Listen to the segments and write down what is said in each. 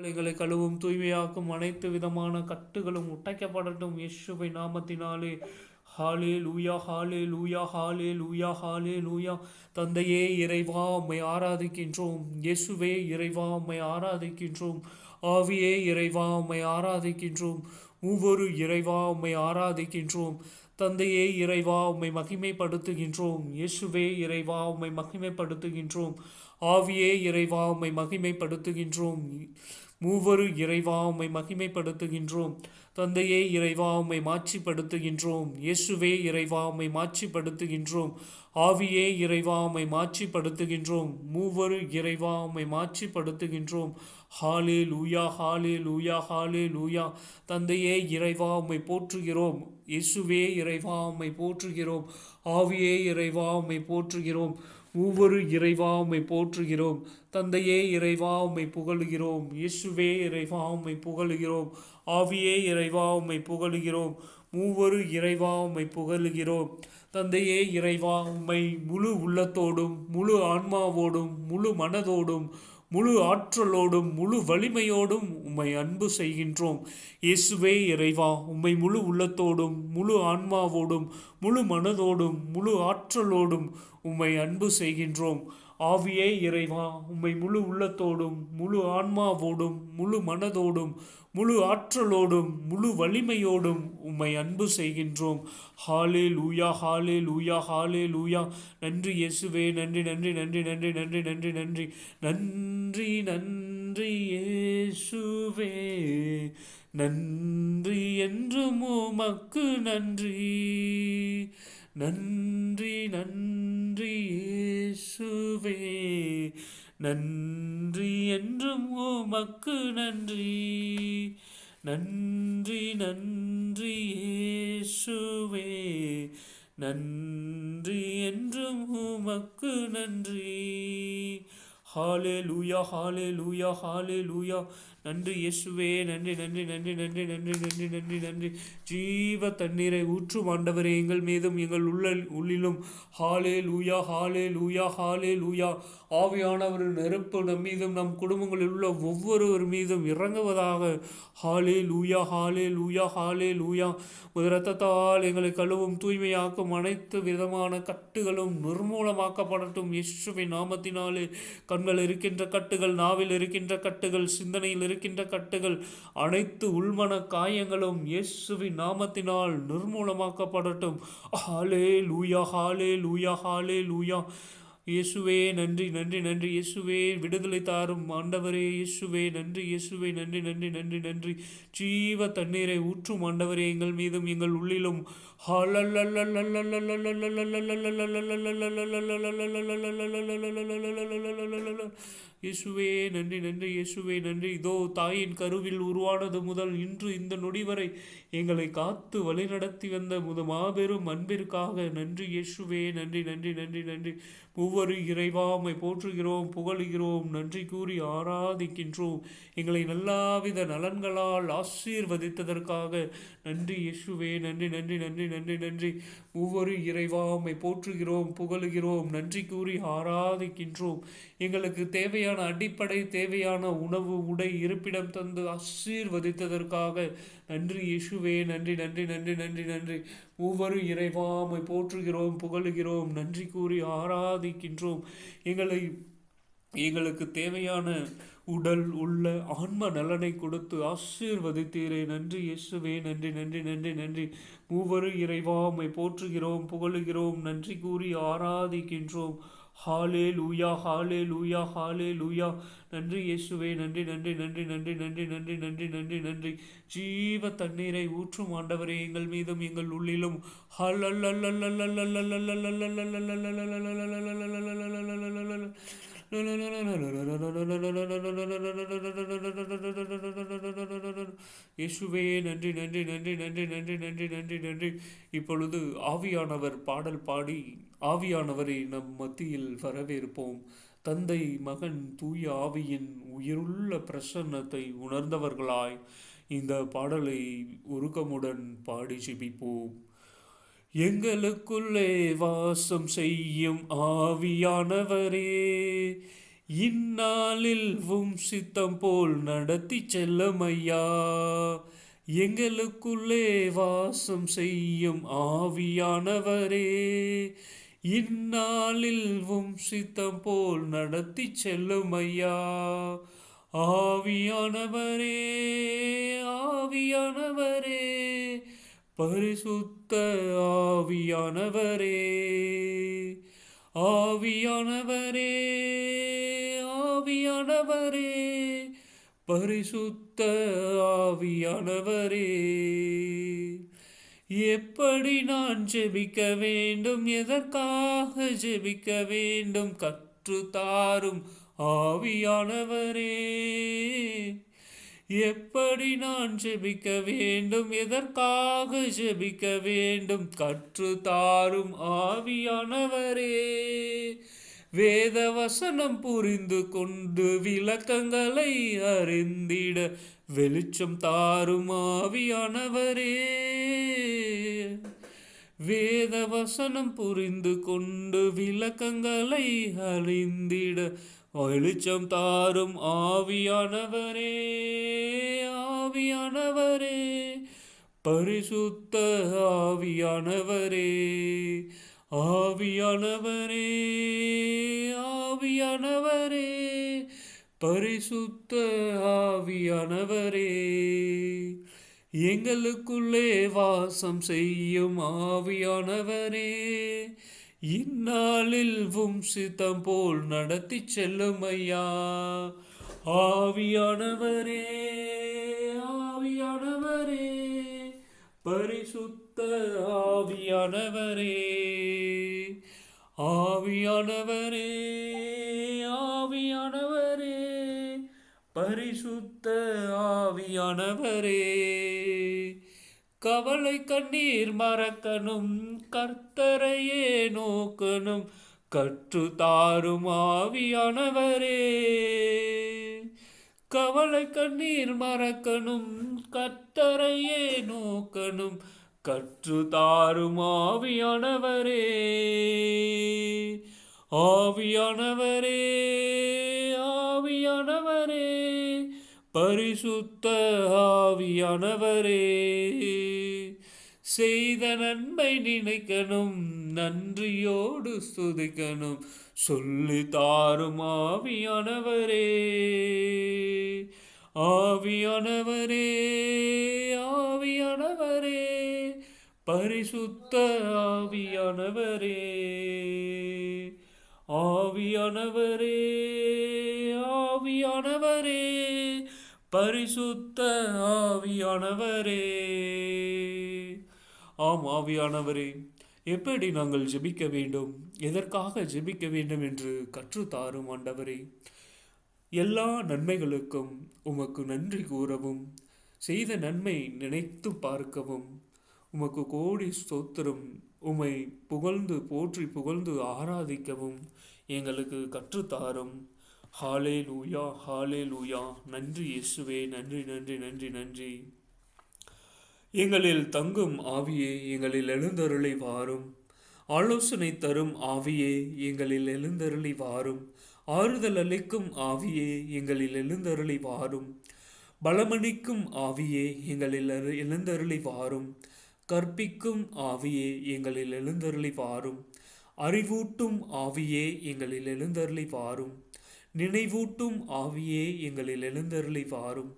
எங்களை கழுவும் தூய்மையாக்கும் அனைத்து விதமான கட்டுகளும் உடைக்கப்படட்டும் இயேசுவை நாமத்தினாலே. ஹாலே லூயா, ஹாலே லூயா, ஹாலே லூயா, ஹாலே லூயா. தந்தையே இறைவா உம்மை ஆராதிக்கின்றோம். இயேசுவே இறைவா உம்மை ஆராதிக்கின்றோம். ஆவியே இறைவா உம்மை ஆராதிக்கின்றோம். மூவொரு இறைவா உம்மை ஆராதிக்கின்றோம். தந்தையே இறைவா உம்மை மகிமைப்படுத்துகின்றோம். இயேசுவே இறைவா உம்மை மகிமைப்படுத்துகின்றோம். ஆவியே இறைவா உம்மை மகிமைப்படுத்துகின்றோம். மூவரு இறைவா உம்மை மகிமைப்படுத்துகின்றோம். தந்தையே இறைவா உம்மை மாட்சிப்படுத்துகின்றோம். இயேசுவே இறைவா உம்மை மாட்சிப்படுத்துகின்றோம். ஆவியே இறைவா உம்மை மாட்சிப்படுத்துகின்றோம். மூவரு இறைவா உம்மை மாட்சிப்படுத்துகின்றோம். ஹாலே லூயா, ஹாலே லூயா, ஹாலே லூயா. தந்தையே இறைவா உம்மை போற்றுகிறோம். இயேசுவே இறைவா உம்மை போற்றுகிறோம். ஆவியே இறைவா உம்மை போற்றுகிறோம். மூவரு இறைவா உம்மை போற்றுகிறோம். தந்தையே இறைவா உம்மை புகழுகிறோம். இயேசுவே இறைவா உம்மை புகழுகிறோம். ஆவியே இறைவா உம்மை புகழுகிறோம். மூவரு இறைவா உம்மை புகழுகிறோம். தந்தையே இறைவா உம்மை முழு உள்ளத்தோடும் முழு ஆன்மாவோடும் முழு மனதோடும் முழு ஆற்றலோடும் முழு வலிமையோடும் உம்மை அன்பு செய்கின்றோம். இயேசுவே இறைவா உம்மை முழு உள்ளத்தோடும் முழு ஆன்மாவோடும் முழு மனதோடும் முழு ஆற்றலோடும் உம்மை அன்பு செய்கின்றோம். ஆவியே இறைவா உம்மை முழு உள்ளத்தோடும் முழு ஆன்மாவோடும் முழு மனதோடும் முழு ஆற்றலோடும் முழு வலிமையோடும் உம்மை அன்பு செய்கின்றோம். ஹாலே லூயா, ஹாலே லூயா, ஹாலே லூயா. நன்றி இயேசுவே, நன்றி நன்றி நன்றி நன்றி நன்றி நன்றி நன்றி நன்றி நன்றி இயேசுவே. நன்றி என்றும் உமக்கு நன்றி. நன்றி நன்றி இயேசுவே. நன்றி என்றும் உமக்கு நன்றி. நன்றி நன்றி இயேசுவே. நன்றி என்றும் உமக்கு நன்றி. ஹாலே லூயா, ஹாலே லூயா, ஹாலே லூயா. நன்றி இயேசுவே, நன்றி நன்றி நன்றி நன்றி நன்றி நன்றி நன்றி நன்றி. ஜீவ தண்ணீரை ஊற்றும் ஆண்டவரே எங்கள் மீதும் எங்கள் உள்ளிலும். ஹாலே லூயா, ஹாலே லூயா, ஹாலே லூயா. ஆவியானவர் நெருப்பு நம் மீதும் நம் குடும்பங்களில் உள்ள ஒவ்வொருவர் மீதும் இறங்குவதாக. ஹாலே லூயா, ஹாலே லூயா, ஹாலே லூயா. இரத்தத்தால் எங்களை கழுவும் தூய்மையாக்கும் அனைத்து விதமான கட்டுகளும் நிர்மூலமாக்கப்படட்டும் இயேசுவின் நாமத்தினாலே. கண்கள் இருக்கின்ற கட்டுகள், நாவில் இருக்கின்ற கட்டுகள், சிந்தனையில் இருக்கின்ற கட்டுகள், அனைத்து உள்மன காயங்களும் இயேசுவின் நாமத்தினால் நிர்மூலமாக்கப்படட்டும். ஹாலே லூயா, ஹாலே லூயா, ஹாலே லூயா. இயேசுவே நன்றி நன்றி நன்றி. இயேசுவே விடுதலை தாரும் ஆண்டவரே. இயேசுவே நன்றி. இயேசுவே நன்றி நன்றி நன்றி நன்றி. ஜீவ தண்ணீரை ஊற்றும் ஆண்டவரே எங்கள் மீதும் எங்கள் உள்ளிலும். இயேசுவே நன்றி நன்றி. இயேசுவே நன்றி. இதோ தாயின் கருவில் உருவானது முதல் இன்று இந்த நொடி வரை எங்களை காத்து வழிநடத்தி வந்த மாபெரும் அன்பிற்காக நன்றி இயேசுவே. நன்றி நன்றி நன்றி நன்றி. ஒவ்வொரு இறைவா உம்மை போற்றுகிறோம், புகழுகிறோம், நன்றி கூறி ஆராதிக்கின்றோம். எங்களை நல்லாவித நலன்களால் ஆசீர்வதித்ததற்காக நன்றி இயேசுவே. நன்றி நன்றி நன்றி நன்றி நன்றி. ஒவ்வொரு இறைவா உம்மை போற்றுகிறோம், புகழுகிறோம், நன்றி கூறி ஆராதிக்கின்றோம். எங்களுக்கு தேவையான அடிப்படை தேவையான உணவு, உடை, இருப்பிடம் தந்து ஆசீர்வதித்ததற்காக நன்றி இயேசுவே. நன்றி நன்றி நன்றி நன்றி நன்றி. ஒவ்வொரு இறைவா உம்மை போற்றுகிறோம், புகழுகிறோம், நன்றி கூறி ஆராதிக்கின்றோம். எங்களுக்கு தேவையான உடல் உள்ள ஆன்ம நலனை கொடுத்து ஆசீர்வதித்தீரே. நன்றி இயேசுவே. நன்றி நன்றி நன்றி நன்றி. மூவரு இறைவா உம்மை போற்றுகிறோம், புகழுகிறோம், நன்றி கூறி ஆராதிக்கின்றோம். ஹாலே லூயா, ஹாலே லூயா, ஹாலே லூயா. நன்றி இயேசுவே. நன்றி நன்றி நன்றி நன்றி நன்றி நன்றி நன்றி நன்றி நன்றி. ஜீவ தண்ணீரை ஊற்றும் ஆண்டவரே எங்கள் மீதும் எங்கள் உள்ளிலும். இயேசுவே நன்றி நன்றி நன்றி நன்றி நன்றி நன்றி நன்றி நன்றி. இப்பொழுது ஆவியானவர் பாடல் பாடி ஆவியானவரை நம் மத்தியில் வரவேற்போம். தந்தை, மகன், தூய ஆவியின் உயிருள்ள பிரசன்னத்தை உணர்ந்தவர்களாய் இந்த பாடலை உருக்கமுடன் பாடி ஜெபிப்போம். எங்களுக்குள்ளே வாசம் செய்யும் ஆவியானவரே, இந்நாளில் சித்தம் போல் நடத்தி செல்லமையா. எங்களுக்குள்ளே வாசம் செய்யும் ஆவியானவரே, இந்நாளில் சித்தம் போல் நடத்தி செல்லுமையா. ஆவியானவரே, ஆவியானவரே, பரிசுத்த ஆவியானவரே, ஆவியானவரே, ஆவியானவரே, பரிசுத்த ஆவியானவரே. எப்படி நான் ஜெபிக்க வேண்டும், எதற்காக ஜெபிக்க வேண்டும், கற்று தாரும் ஆவியானவரே. எப்படி நான் ஜெபிக்க வேண்டும், எதற்காக ஜெபிக்க வேண்டும், கற்று தாரும் ஆவியானவரே. வேத வசனம் புரிந்து கொண்டு விளக்கங்களை அறிந்திட வெளிச்சம் தாரும் ஆவியானவரே. வேத வசனம் புரிந்து கொண்டு விளக்கங்களை அறிந்திட வெளிச்சம் தாரும் ஆவியானவரே. ஆவியானவரே, பரிசுத்த ஆவியானவரே, ஆவியானவரே, ஆவியானவரே, பரிசுத்த ஆவியானவரே, எங்களுக்குள்ளே வாசம் செய்யும் ஆவியானவரே, இந்நாளில் சித்தம் போல் நடத்தி செல்லுமையா. ஆவியானவரே, ஆவியானவரே, பரிசுத்த ஆவியானவரே, ஆவியானவரே, ஆவியானவரே, பரிசுத்த ஆவியானவரே. கவலை கண்ணீர் மறக்கணும், கர்த்தரையே நோக்கணும், கற்று தாரும் ஆவியானவரே. கவலை கண்ணீர் மறக்கணும், கர்த்தரையே நோக்கணும், கற்று தாரும் ஆவியானவரே. ஆவியானவரே, ஆவியானவரே, பரிசுத்த ஆவியானவரே. செய்த நன்மை நினைக்கணும், நன்றியோடு ஸ்துதிக்கணும், சொல்லி தாரும் ஆவியானவரே. ஆவியானவரே, ஆவியானவரே, பரிசுத்த ஆவியானவரே. ஆவியானவரே, ஆவியானவரே, பரிசுத்த ஆவியானவரே. ஆம் ஆவியானவரே, எப்படி நாங்கள் ஜெபிக்க வேண்டும், எதற்காக ஜெபிக்க வேண்டும் என்று கற்றுத்தாரும் ஆண்டவரே. எல்லா நன்மைகளுக்கும் உமக்கு நன்றி கூறவும், செய்த நன்மை நினைத்து பார்க்கவும் உமக்கு கோடி ஸ்தோத்திரம். உம்மை புகழ்ந்து போற்றி புகழ்ந்து ஆராதிக்கவும் எங்களுக்கு கற்றுத்தாரும். ஹாலே லூயா, ஹாலே லூயா. நன்றி இயேசுவே, நன்றி நன்றி நன்றி நன்றி. எங்களில் தங்கும் ஆவியே, எங்களில் எழுந்தருளி வாரும். ஆலோசனை தரும் ஆவியே, எங்களில் எழுந்தருளி வாரும். ஆறுதல் அளிக்கும் ஆவியே, எங்களில் எழுந்தருளி வாரும். பலமளிக்கும் ஆவியே, எங்களில் எழுந்தருளி வாரும். கற்பிக்கும் ஆவியே, எங்களில் எழுந்தருளி வாரும். அறிவூட்டும் ஆவியே, எங்களில் எழுந்தருளி வாரும். நினைவூட்டும் ஆவியே, எங்களில் எழுந்தருளி வாரும்.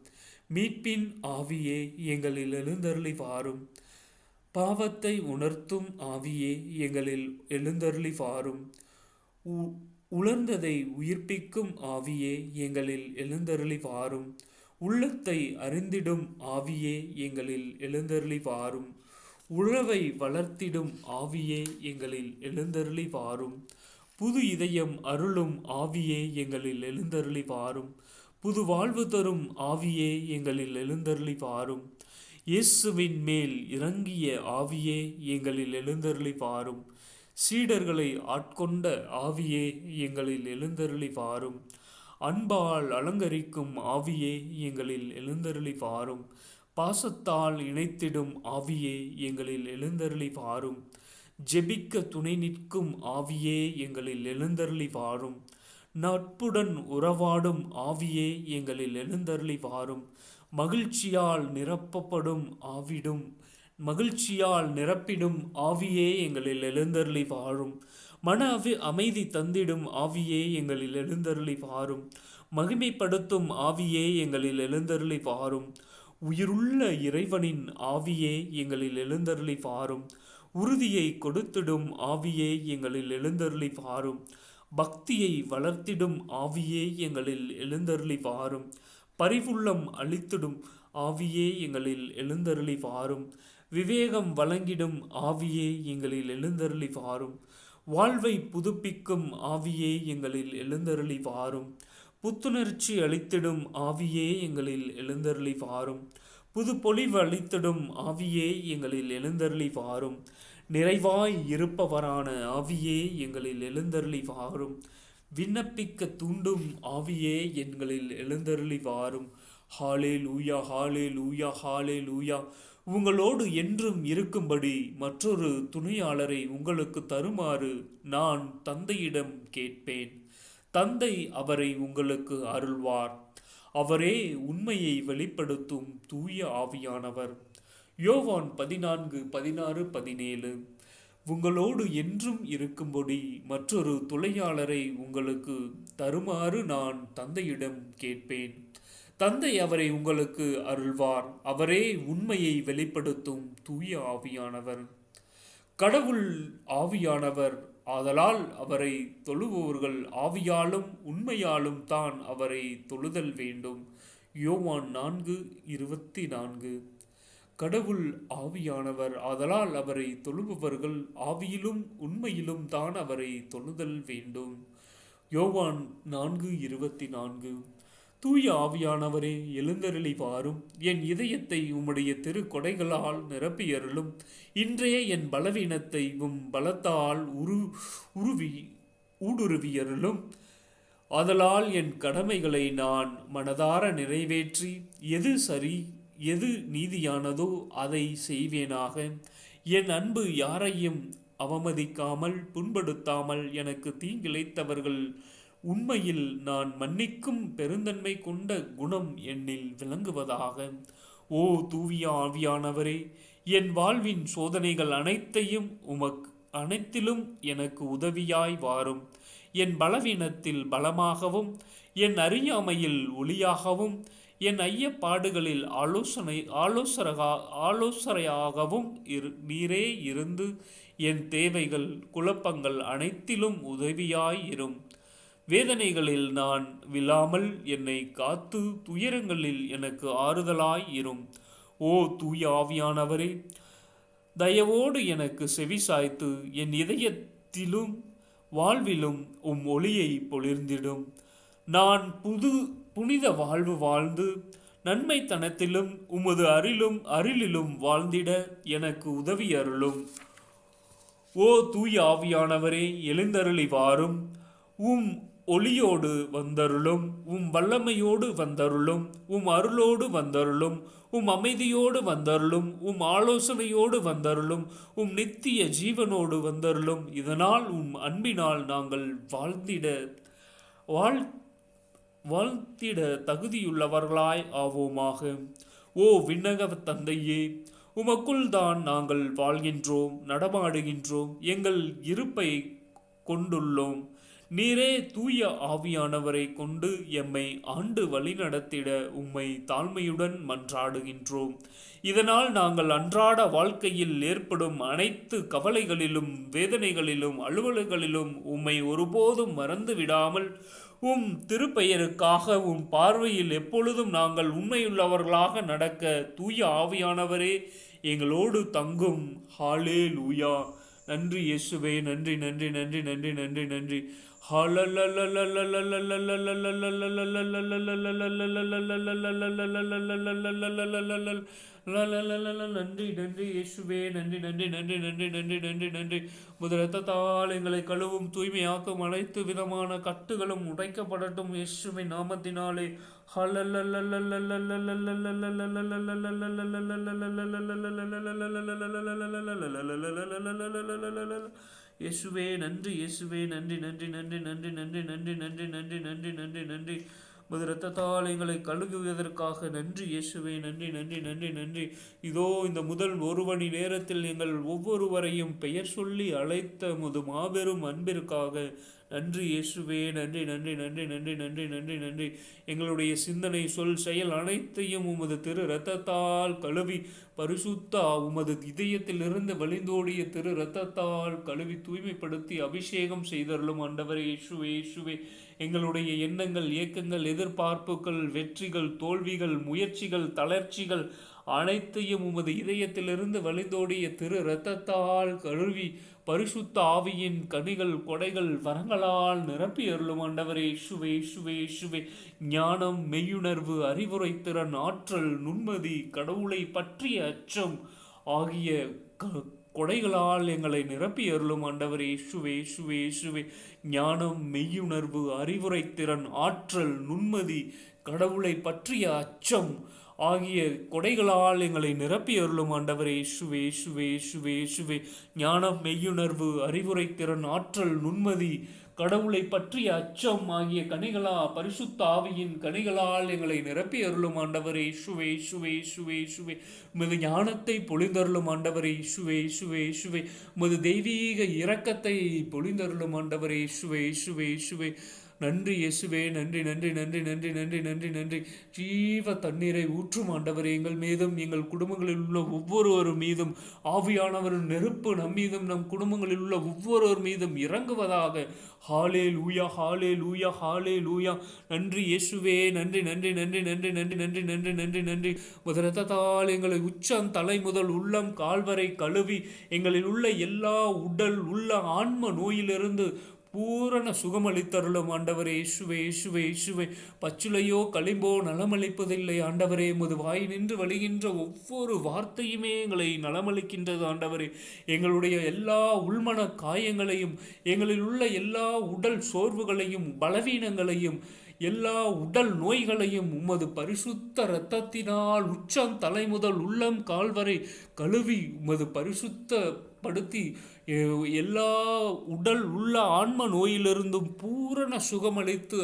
மீட்பின் ஆவியே, எங்களில் எழுந்தருளி வாரும். பாவத்தை உணர்த்தும் ஆவியே, எங்களில் எழுந்தருளி வாரும். உலர்ந்ததை உயிர்ப்பிக்கும் ஆவியே, எங்களில் எழுந்தருளி வாரும். உள்ளத்தை அறிந்திடும் ஆவியே, எங்களில் எழுந்தருளி வாரும். உறவை வளர்த்திடும் ஆவியே, எங்களில் எழுந்தருளி வாரும். புது இதயம் அருளும் ஆவியே, எங்களில் எழுந்தருளி வாரும். புது வாழ்வு தரும் ஆவியே, எங்களில் எழுந்தருளி வாரும். இயேசுவின் மேல் இறங்கிய ஆவியே, எங்களில் எழுந்தருளி வாரும். சீடர்களை ஆட்கொண்ட ஆவியே, எங்களில் எழுந்தருளி வாரும். அன்பால் அலங்கரிக்கும் ஆவியே, எங்களில் எழுந்தருளி வாரும். பாசத்தால் இணைத்திடும் ஆவியே, எங்களில் எழுந்தருளி வாரும். ஜெபிக்க துணை நிற்கும் ஆவியே, எங்களில் எழுந்தருளி வாரும். நட்புடன் உறவாடும் ஆவியே எங்களில் எழுந்தருளி வாரும். மகிழ்ச்சியால் நிரப்பப்படும் ஆவிடும் மகிழ்ச்சியால் நிரப்பிடும் ஆவியே எங்களில் எழுந்தருளி வாரும். மன அமைதி தந்திடும் ஆவியே எங்களில் எழுந்தருளி வாரும். மகிமைப்படுத்தும் ஆவியே எங்களில் எழுந்தருளி வாரும். உயிருள்ள இறைவனின் ஆவியே எங்களில் எழுந்தருளி வாரும். உறுதியை கொடுத்திடும் ஆவியே எங்களில் எழுந்தருளி வாரும். பக்தியை வளர்த்திடும் ஆவியே எங்களில் எழுந்தருளி வாரும். பரிவுள்ளம் அளித்திடும் ஆவியே எங்களில் எழுந்தருளி வாரும். விவேகம் வழங்கிடும் ஆவியே எங்களில் எழுந்தருளி வாரும். வாழ்வை புதுப்பிக்கும் ஆவியே எங்களில் எழுந்தருளி வாரும். புத்துணர்ச்சி அளித்திடும் ஆவியே எங்களில் எழுந்தருளி வாரும். புது பொலிவு அளித்திடும் ஆவியே எங்களில் எழுந்தருளி வாரும். நிறைவாய் இருப்பவரான ஆவியே எங்களில் எழுந்தருளி வாரும். விண்ணப்பிக்க தூண்டும் ஆவியே எங்களில் எழுந்தருளி வாரும். ஹாலே லூயா, ஹாலே லூயா, ஹாலே லூயா. உங்களோடு என்றும் இருக்கும்படி மற்றொரு துணையாளரை உங்களுக்கு தருமாறு நான் தந்தையிடம் கேட்பேன். தந்தை அவரை உங்களுக்கு அருள்வார். அவரே உண்மையை வெளிப்படுத்தும் தூய ஆவியானவர். யோவான் 14:16-17. உங்களோடு என்றும் இருக்கும்படி மற்றொரு துணையாளரை உங்களுக்கு தருமாறு நான் தந்தையிடம் கேட்பேன். தந்தை அவரை உங்களுக்கு அருள்வார். அவரே உண்மையை வெளிப்படுத்தும் தூய ஆவியானவர். கடவுள் ஆவியானவர். ஆதலால் அவரை தொழுபவர்கள் ஆவியாலும் உண்மையாலும் தான் அவரை தொழுதல் வேண்டும். யோவான் 4:24. கடவுள் ஆவியானவர். ஆதலால் அவரை தொழுபவர்கள் ஆவியிலும் உண்மையிலும் தான் அவரை தொழுதல் வேண்டும். யோவான் 4:24. தூய ஆவியானவரே, எழுந்தருளி வாரும். என் இதயத்தை உம்முடைய திரு கொடைகளால் நிரப்பியருளும். இன்றைய என் பலவீனத்தை உம் பலத்தால் ஊடுருவியருளும். ஆதலால் என் கடமைகளை நான் மனதார நிறைவேற்றி எது சரி எது நீதியானதோ அதை செய்வேனாக. என் அன்பு யாரையும் அவமதிக்காமல் புண்படுத்தாமல் எனக்கு தீங்கிழைத்தவர்கள் உண்மையில் நான் மன்னிக்கும் பெருந்தன்மை கொண்ட குணம் என்னில் விளங்குவதாக. ஓ தூய ஆவியானவரே, என் வாழ்வின் சோதனைகள் அனைத்திலும் எனக்கு உதவியாய் வாரும். என் பலவீனத்தில் பலமாகவும் என் அறியாமையில் ஒளியாகவும் என் ஐயப்பாடுகளில் ஆலோசனையாகவும் நீரே இருந்து என் தேவைகள் குழப்பங்கள் அனைத்திலும் உதவியாய் இரும். வேதனைகளில் நான் விழாமல் என்னை காத்து துயரங்களில் எனக்கு ஆறுதலாய் இரும். ஓ தூய ஆவியானவரே, தயவோடு எனக்கு செவி சாய்த்து என் இதயத்திலும் வாழ்விலும் உம் ஒளியை பொழிர்ந்திடும். நான் புனித வாழ்வு வாழ்ந்து நன்மைத்தனத்திலும் உமது அருளிலும் வாழ்ந்திட எனக்கு உதவி அருளும். ஓ தூய ஆவியானவரே, எழுந்தருளி வாரும். உம் ஒளியோடு வந்தருளும். உம் வல்லமையோடு வந்தருளும். உம் அருளோடு வந்தருளும். உம் அமைதியோடு வந்தருளும். உம் ஆலோசனையோடு வந்தருளும். உம் நித்திய ஜீவனோடு வந்தருளும். இதனால் உம் அன்பினால் நாங்கள் வாழ்த்திட தகுதியுள்ளவர்களாய் ஆவோமாக. ஓ விண்ணக தந்தையே, உமக்குள் தான் நாங்கள் வாழ்கின்றோம், நடமாடுகின்றோம், எங்கள் இருப்பை கொண்டுள்ளோம். நீரே தூய ஆவியானவரை கொண்டு எம்மை ஆண்டு வழிநடத்திட உம்மை தாழ்மையுடன் மன்றாடுகின்றோம். இதனால் நாங்கள் அன்றாட வாழ்க்கையில் ஏற்படும் அனைத்து கவலைகளிலும் வேதனைகளிலும் அலுவல்களிலும் உம்மை ஒருபோதும் மறந்து விடாமல் உம் திருப்பெயருக்காக உம் பார்வையில் எப்பொழுதும் நாங்கள் உண்மையுள்ளவர்களாக நடக்க தூய ஆவியானவரே எங்களோடு தங்கும். ஹாலே லூயா. நன்றி இயேசுவே, நன்றி நன்றி நன்றி நன்றி நன்றி நன்றி. நன்றி நன்றி இயேசுவே, நன்றி நன்றி நன்றி நன்றி நன்றி நன்றி நன்றி. முதல் எங்களை கழுவும் தூய்மையாக்கும் அனைத்து விதமான கட்டுகளும் உடைக்கப்படட்டும் இயேசுவின் நாமத்தினாலே. இயேசுவே நன்றி, இயேசுவே நன்றி, நன்றி, நன்றி, நன்றி, நன்றி, நன்றி, நன்றி, நன்றி, நன்றி, நன்றி, நன்றி. உமது இரத்தத்தால் எங்களை கழுகுவதற்காக நன்றி இயேசுவே, நன்றி, நன்றி, நன்றி, நன்றி. இதோ இந்த முதல் ஒரு மணி நேரத்தில் எங்கள் ஒவ்வொருவரையும் பெயர் சொல்லி அழைத்த உமது மாபெரும் அன்பிற்காக நன்றி இயேசுவே, நன்றி, நன்றி, நன்றி, நன்றி, நன்றி, நன்றி, நன்றி. எங்களுடைய சிந்தனை, சொல், செயல் அனைத்தையும் உமது திரு இரத்தத்தால் கழுவி பரிசுத்த உமது இதயத்திலிருந்து வழிந்தோடிய திரு இரத்தத்தால் கழுவி தூய்மைப்படுத்தி அபிஷேகம் செய்தருளும் ஆண்டவரே இயேசுவே, இயேசுவே. எங்களுடைய எண்ணங்கள், இயக்கங்கள், எதிர்பார்ப்புகள், வெற்றிகள், தோல்விகள், முயற்சிகள், தளர்ச்சிகள் அனைத்தையும் உமது இதயத்திலிருந்து வழிந்தோடிய திரு இரத்தத்தால் கழுவி பரிசுத்த ஆவியின் கனிகள், கொடைகள், வரங்களால் நிரப்பி அருளும் ஆண்டவரே இயேசுவே, இயேசுவே, இயேசுவே. ஞானம், மெய்யுணர்வு, அறிவுரை திறன், ஆற்றல், நுண்மதி, கடவுளை பற்றிய அச்சம் ஆகிய கொடைகளால் எங்களை நிரப்பி அருளும் ஆண்டவரே இயேசுவே, இயேசுவே, இயேசுவே. ஞானம், மெய்யுணர்வு, அறிவுரை திறன், ஆற்றல், நுண்மதி, கடவுளை பற்றிய அச்சம் ஆகிய கொடைகளால் எங்களை நிரப்பி அருளும் ஆண்டவரே இயேசுவே, இயேசுவே, இயேசுவே, இயேசுவே. ஞானம், மெய்யுணர்வு, அறிவுரை திறன், ஆற்றல், நுண்மதி, கடவுளை பற்றிய அச்சம் ஆகிய கனிகளா பரிசுத்த ஆவியின் கனிகளால் எங்களை நிரப்பி அருளும் ஆண்டவரே இயேசுவே, இயேசுவே, இயேசுவே, இயேசுவே. உமது ஞானத்தை பொழிந்தருளும் ஆண்டவரே இயேசுவே, இயேசுவே, இயேசுவே. உமது தெய்வீக இரக்கத்தை பொழிந்தருளும் ஆண்டவரே இயேசுவே, இயேசுவே, இயேசுவே. நன்றி இயேசுவே, நன்றி, நன்றி, நன்றி, நன்றி, நன்றி, நன்றி, நன்றி. ஜீவ தண்ணீரை ஊற்றும் ஆண்டவரே எங்கள் மீதும், எங்கள் குடும்பங்களில் உள்ள ஒவ்வொருவர் மீதும் ஆவியானவர் நெருப்பு நம் மீதும், நம் குடும்பங்களில் உள்ள ஒவ்வொருவர் மீதும் இறங்குவதாக. ஹாலே லூயா, ஹாலே லூயா, ஹாலே லூயா. நன்றி இயேசுவே, நன்றி, நன்றி, நன்றி, நன்றி, நன்றி, நன்றி, நன்றி, நன்றி, நன்றி. முதலத்தால் எங்களை உச்சம் தலை முதல் உள்ளம் கால்வரை கழுவி எங்களில் உள்ள எல்லா உடல் உள்ள ஆன்ம நோயிலிருந்து பூரண சுகமளித்தருளும் ஆண்டவரே இயேசுவே, இயேசுவே, இயேசுவே. பச்சுளையோ களிம்போ நலமளிப்பதில்லை ஆண்டவரே. முது வாய் நின்று வழிகின்ற ஒவ்வொரு வார்த்தையுமே எங்களை நலமளிக்கின்றது ஆண்டவரே. எங்களுடைய எல்லா உள்மன காயங்களையும், எங்களில் உள்ள எல்லா உடல் சோர்வுகளையும், பலவீனங்களையும், எல்லா உடல் நோய்களையும் உமது பரிசுத்த இரத்தத்தினால் உச்சம் தலை முதல் உள்ளம் கால்வரை கழுவி உமது பரிசுத்தப்படுத்தி எல்லா உடல் உள்ள ஆன்ம நோயிலிருந்தும் பூரண சுகமளித்து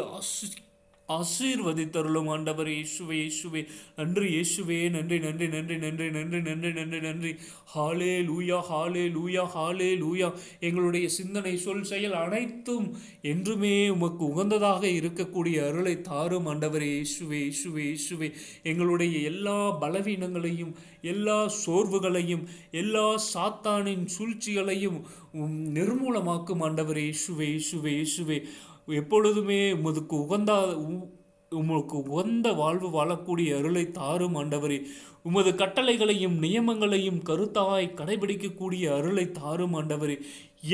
ஆசீர்வதித்தருளும் ஆண்டவர் இயேசுவே, இயேசுவே. நன்றி இயேசுவே, நன்றி, நன்றி, நன்றி, நன்றி, நன்றி, நன்றி, நன்றி, நன்றி. ஹாலே லூயா, ஹாலே லூயா, ஹாலே லூயா. எங்களுடைய சிந்தனை, சொல், செயல் அனைத்தும் என்றுமே உமக்கு உகந்ததாக இருக்கக்கூடிய அருளை தாரும் ஆண்டவரே இயேசுவே, இயேசுவே, இயேசுவே. எங்களுடைய எல்லா பலவீனங்களையும், எல்லா சோர்வுகளையும், எல்லா சாத்தானின் சூழ்ச்சிகளையும் நிர்மூலமாக்கும் ஆண்டவரே இயேசுவே, இயேசுவே, இயேசுவே. எப்பொழுதுமே உமக்கு உகந்த வாழ்வு வாழக்கூடிய அருளை தாரும் ஆண்டவரே. உமது கட்டளைகளையும் நியமங்களையும் கருத்தாய் கடைபிடிக்கக்கூடிய அருளை தாரும் ஆண்டவரே.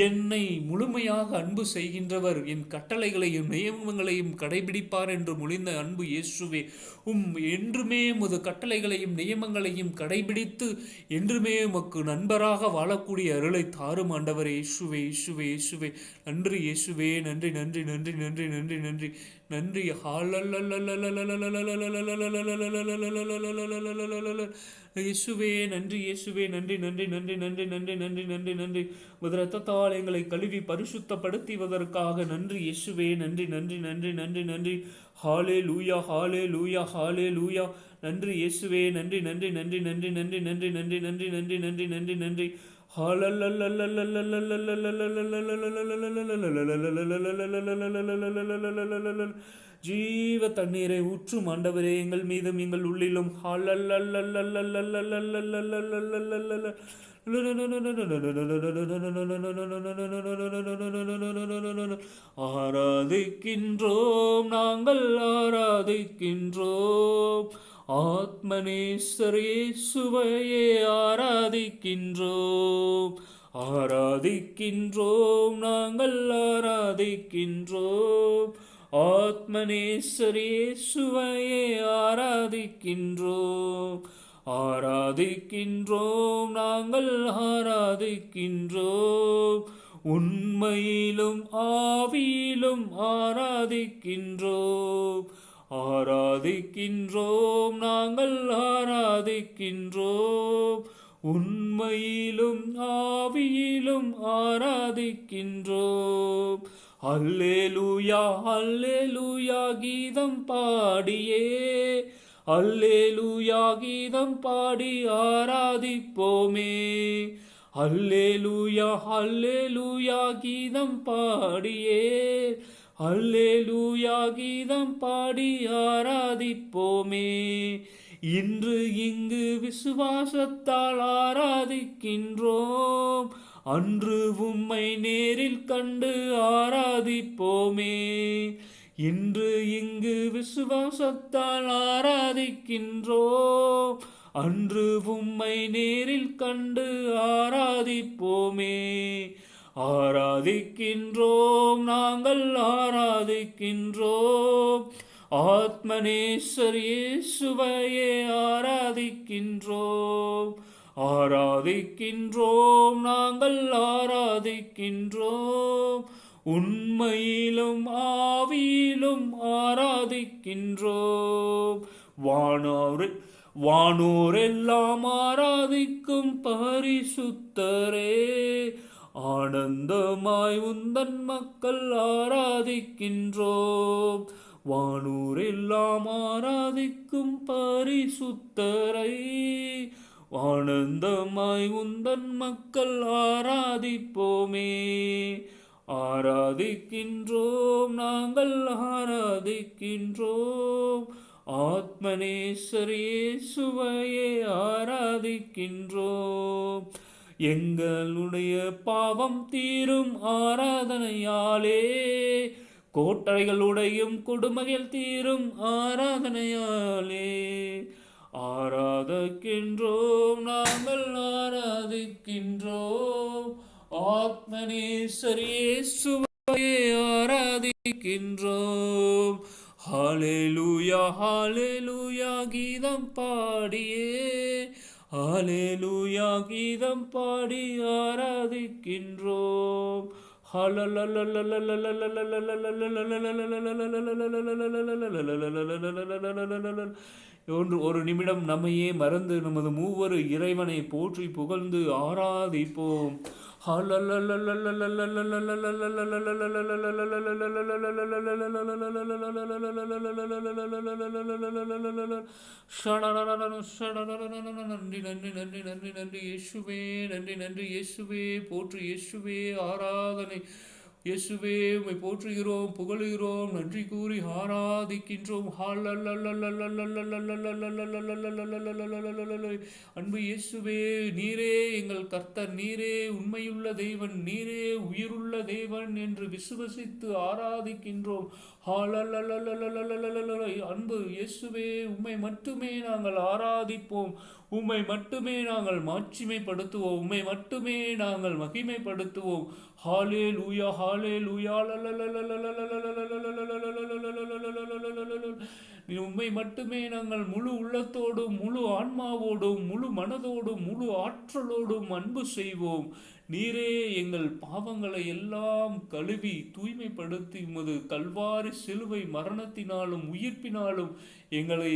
என்னை முழுமையாக அன்பு செய்கின்றவர் என் கட்டளைகளையும் நியமங்களையும் கடைபிடிப்பார் என்று மொழிந்த அன்பு இயேசுவே. என்றுமே உமது கட்டளைகளையும் நியமங்களையும் கடைபிடித்து என்றுமே உமக்கு நண்பராக வாழக்கூடிய அருளை தாரும் ஆண்டவரே இயேசுவே, இயேசுவே, இயேசுவே. நன்றி இயேசுவே, நன்றி, நன்றி, நன்றி, நன்றி, நன்றி, நன்றி, நன்றி. இயேசுவே நன்றி, இயேசுவே நன்றி, நன்றி, நன்றி, நன்றி, நன்றி, நன்றி, நன்றி, நன்றி. ரத்தத்தால் எங்களை கழுவி பரிசுத்தப்படுத்துவதற்காக நன்றி இயேசுவே, நன்றி, நன்றி, நன்றி, நன்றி, நன்றி. ஹாலே லூயா, ஹாலே லூயா, ஹாலே லூயா. நன்றி இயேசுவே, நன்றி, நன்றி, நன்றி, நன்றி, நன்றி, நன்றி, நன்றி, நன்றி, நன்றி, நன்றி, நன்றி, நன்றி. ஜீவ தண்ணீரை ஊற்றும் ஆண்டவரே எங்கள் மீதும் எங்கள் உள்ளிலும். ஆராதிக்கின்றோம், நாங்கள் ஆராதிக்கின்றோம். ஆத்மநேசரே சுவையே ஆராதிக்கின்றோம். ஆராதிக்கின்றோம், நாங்கள் ஆராதிக்கின்றோம். ஆத்மநேசரே சுவையே ஆராதிக்கின்றோம். ஆராதிக்கின்றோம், நாங்கள் ஆராதிக்கின்றோம். உண்மையிலும் ஆவியிலும் ஆராதிக்கின்றோம். ஆராதிக்கின்றோம், நாங்கள் ஆராதிக்கின்றோம். உண்மையிலும் ஆவியிலும் ஆராதிக்கின்றோம். அல்லேலூயா அல்லேலூயா கீதம் பாடியே, அல்லேலூயா கீதம் பாடி ஆராதிப்போமே. அல்லேலூயா அல்லேலூயா கீதம் பாடியே, அல்லேலூயா கீதம் பாடி ஆராதிப்போமே. இன்று இங்கு விசுவாசத்தால் ஆராதிக்கின்றோம், அன்று உம்மை நேரில் கண்டு ஆராதிப்போமே. இன்று இங்கு விசுவாசத்தால் ஆராதிக்கின்றோம், அன்று உம்மை நேரில் கண்டு ஆராதிப்போமே. ஆராதிக்கின்றோம், நாங்கள் ஆராதிக்கின்றோம், ஆத்மநேசர் இயேசுவையே ஆராதிக்கின்றோம். ஆராதிக்கின்றோம், நாங்கள் ஆராதிக்கின்றோம், உண்மையிலும் ஆவியிலும் ஆராதிக்கின்றோம். வானோரெல்லாம் ஆராதிக்கும் பரிசுத்தரே, ஆனந்தமாய் உந்தன் மக்கள் ஆராதிக்கின்றோம். வானோரெல்லாம் ஆராதிக்கும் பரிசுத்தரை, ஆனந்தமாய் உந்தன் மக்கள் ஆராதிப்போமே. ஆராதிக்கின்றோம், நாங்கள் ஆராதிக்கின்றோம், ஆத்மநேசர் இயேசுவையே ஆராதிக்கின்றோம். எங்களுடைய பாவம் தீரும் ஆராதனையாலே, கோட்டைகளுடையும் கொடுமைகள் தீரும் ஆராதனையாலே. ஆராதிக்கின்றோம், நாங்கள் ஆராதிக்கின்றோம், ஆத்மநேசர் இயேசுவையே ஆராதிக்கின்றோம். ஹல்லேலூயா ஹல்லேலூயா கீதம் பாடியே, ஹல்லேலூயா கீதம் பாடி ஆராதிக்கின்றோம். ஒரு நிமிடம் நம்மையே மறந்து நமது மூவரு இறைவனை போற்றி புகழ்ந்து ஆராதிப்போம். நன்றி நன்றி நன்றி நன்றி நன்றி இயேசுவே, நன்றி நன்றி இயேசுவே, போற்றி இயேசுவே, ஆராதனை இயேசுவே, உம்மை போற்றுகிறோம், புகழுகிறோம், நன்றி கூறி ஆராதிக்கின்றோம். அன்பு இயேசுவே, நீரே எங்கள் கர்த்தர், நீரே உண்மையுள்ள தேவன், நீரே உயிருள்ள தேவன் என்று விசுவசித்து ஆராதிக்கின்றோம். அன்பு இயேசுவே, உம்மை மட்டுமே நாங்கள் ஆராதிப்போம், உம்மை மட்டுமே நாங்கள் மாட்சிமைப்படுத்துவோம், உம்மை மட்டுமே நாங்கள் மகிமைப்படுத்துவோம். ஹல்லேலூயா ஹல்லேலூயா உம்மை மட்டுமே நாங்கள் முழு உள்ளத்தோடும் முழு ஆன்மாவோடும் முழு மனதோடும் முழு ஆற்றலோடும் அன்பு செய்வோம். நீரே எங்கள் பாவங்களை எல்லாம் கழுவி தூய்மைப்படுத்தி உமது கல்வாரி சிலுவை மரணத்தினாலும் உயிர்ப்பினாலும் எங்களை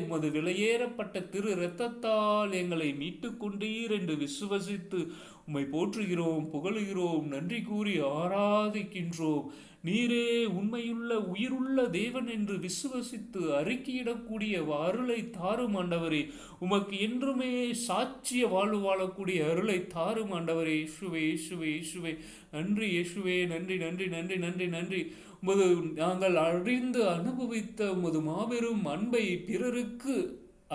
உமது விலையேறப்பட்ட திரு இரத்தத்தால் எங்களை மீட்டு கொண்டீர் என்று விசுவசித்து உம்மை போற்றுகிறோம், புகழுகிறோம், நன்றி கூறி ஆராதிக்கின்றோம். நீரே உண்மையுள்ள உயிருள்ள தேவன் என்று விசுவசித்து அறிக்கையிடக்கூடிய அருளை தாரும் ஆண்டவரே. உமக்கு என்றுமே சாட்சிய வாழ்வு வாழக்கூடிய அருளை தாரும் ஆண்டவரே. இயேசுவே இயேசுவே இயேசுவே, நன்றி இயேசுவே, நன்றி நன்றி நன்றி நன்றி நன்றி. உமது நாங்கள் அறிந்து அனுபவித்த உமது மாபெரும் அன்பை பிறருக்கு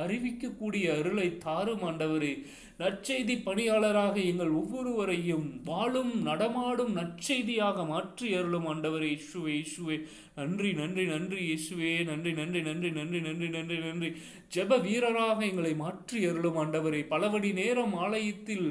அறிவிக்கக்கூடிய அருளை தாரும் ஆண்டவரே. நற்செய்தி பணியாளராக எங்கள் ஒவ்வொருவரையும் வாழும் நடமாடும் நற்செய்தியாக மாற்றி அருளும் ஆண்டவரே. இயேசுவே இயேசுவே, நன்றி நன்றி நன்றி இயேசுவே, நன்றி நன்றி நன்றி நன்றி நன்றி நன்றி நன்றி. ஜெப வீரராக எங்களை மாற்றி அருளும் ஆண்டவரே. பலவடி நேரம் ஆலயத்தில்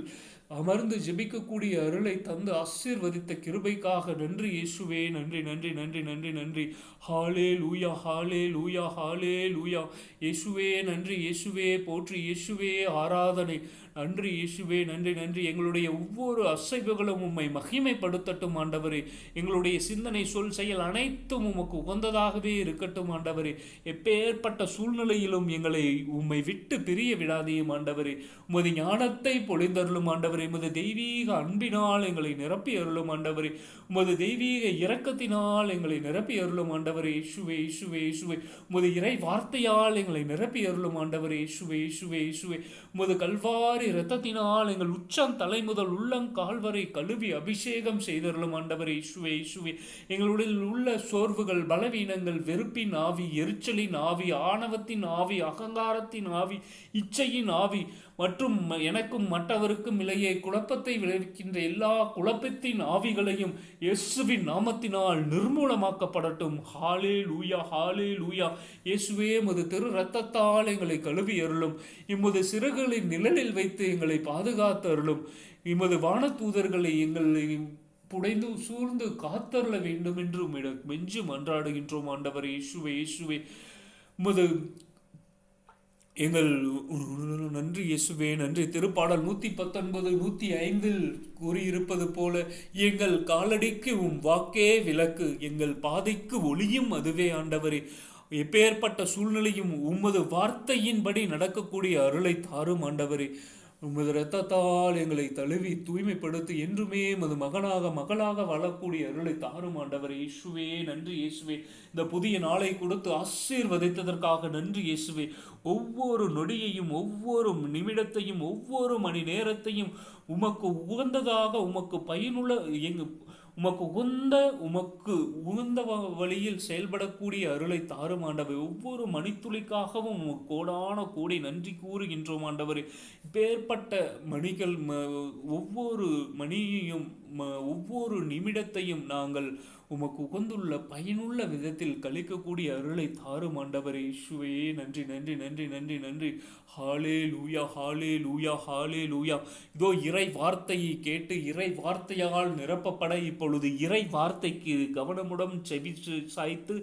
அமர்ந்து ஜெபிக்கக்கூடிய அருளை தந்து ஆசீர்வதித்த கிருபைக்காக நன்றி இயேசுவே, நன்றி நன்றி நன்றி நன்றி நன்றி. ஹல்லேலூயா ஹல்லேலூயா ஹல்லேலூயா. இயேசுவே நன்றி, இயேசுவே போற்றி, இயேசுவே ஆராதனை. நன்றி இயேசுவே, நன்றி நன்றி. எங்களுடைய ஒவ்வொரு அசைவுகளும் உம்மை மகிமைப்படுத்தட்டும் ஆண்டவரே. எங்களுடைய சிந்தனை, சொல், செயல் அனைத்தும் உமக்கு உகந்ததாகவே இருக்கட்டும் ஆண்டவரே. எப்பேற்பட்ட சூழ்நிலையிலும் எங்களை உம்மை விட்டு பிரிய விடாதேயும் ஆண்டவரே. உமது ஞானத்தை பொழிந்தருளும் ஆண்டவரே. உமது தெய்வீக அன்பினால் எங்களை நிரப்பி அருளும் ஆண்டவரே. உமது தெய்வீக இரக்கத்தினால் எங்களை நிரப்பி அருளும் ஆண்டவரே. இயேசுவே, இயேசுவே, இயேசுவே. உமது இறை வார்த்தையால் எங்களை நிரப்பி அருளும் ஆண்டவரே. இயேசுவே, இயேசுவே, இயேசுவே. உமது கல்வாரி இரத்தத்தினால் எங்கள் உச்சம் தலை முதல் உள்ளங்கால் வரை கழுவி அபிஷேகம் செய்தருளும் ஆண்டவரே. இயேசுவே, இயேசுவே. எங்களுடைய உள்ள சோர்வுகள், பலவீனங்கள், வெறுப்பின் ஆவி, எரிச்சலின் ஆவி, ஆணவத்தின் ஆவி, அகங்காரத்தின் ஆவி, இச்சையின் ஆவி மற்றும் எனக்கும் மற்றவருக்கும் இடையே குழப்பத்தை விளைவிக்கின்ற எல்லா குழப்பத்தின் ஆவிகளையும் இயேசுவின் நாமத்தினால் நிர்மூலமாக்கப்படட்டும். ஹாலே லூயா, ஹாலே லூயா. இயேசுவே, உமது திரு இரத்தத்தால் எங்களை கழுவி அருளும். இம்மது சிறகுகளின் நிழலில் வைத்து எங்களை பாதுகாத்து அருளும். இமது வானதூதர்களை எங்களை புடைந்து சூழ்ந்து காத்தருள வேண்டும் என்று உம்மிடம் மெஞ்சு மன்றாடுகின்றோம் ஆண்டவர். இயேசுவே, இயேசுவே. உமது எங்கள் நன்றி இயேசுவே, நன்றி. திருப்பாடல் 119 105 கூறியிருப்பது போல, எங்கள் காலடிக்கு உம் வாக்கே விளக்கு, எங்கள் பாதைக்கு ஒளியும் அதுவே ஆண்டவரே. எப்பேற்பட்ட சூழ்நிலையும் உமது வார்த்தையின்படி நடக்கக்கூடிய அருளை தாரும் ஆண்டவரே. உமது இரத்தத்தால் எங்களை தழுவி தூய்மைப்படுத்தி என்றுமே மது மகளாக வாழக்கூடிய அருளை தாரும் ஆண்டவரே. இயேசுவே, நன்றி இயேசுவே. இந்த புதிய நாளை கொடுத்து ஆசீர்வதித்ததற்காக நன்றி இயேசுவே. ஒவ்வொரு நொடியையும், ஒவ்வொரு நிமிடத்தையும், ஒவ்வொரு மணி நேரத்தையும் உமக்கு உகந்ததாக, உமக்கு பயனுள்ள, உமக்கு உகந்த வழியில் செயல்படக்கூடிய அருளை தாரும் ஆண்டவர். ஒவ்வொரு மணித்துளிக்காகவும் கோடான கோடி நன்றி கூறுகின்றோம் ஆண்டவர். இப்பேற்பட்ட மணிகள், ஒவ்வொரு மணியையும், ஒவ்வொரு நிமிடத்தையும் நாங்கள் உமக்கு உகந்துள்ள பயனுள்ள விதத்தில் கழிக்கக்கூடிய அருளை தாரும் ஆண்டவரே. இயேசுவே, நன்றி நன்றி நன்றி நன்றி நன்றி. ஹாலே லூயா, ஹாலே லூயா, ஹாலே லூயா. இதோ இறை வார்த்தையை கேட்டு இறை வார்த்தையால் நிரப்பப்பட இப்பொழுது இறை வார்த்தைக்கு கவனமுடன் செவி சாய்த்து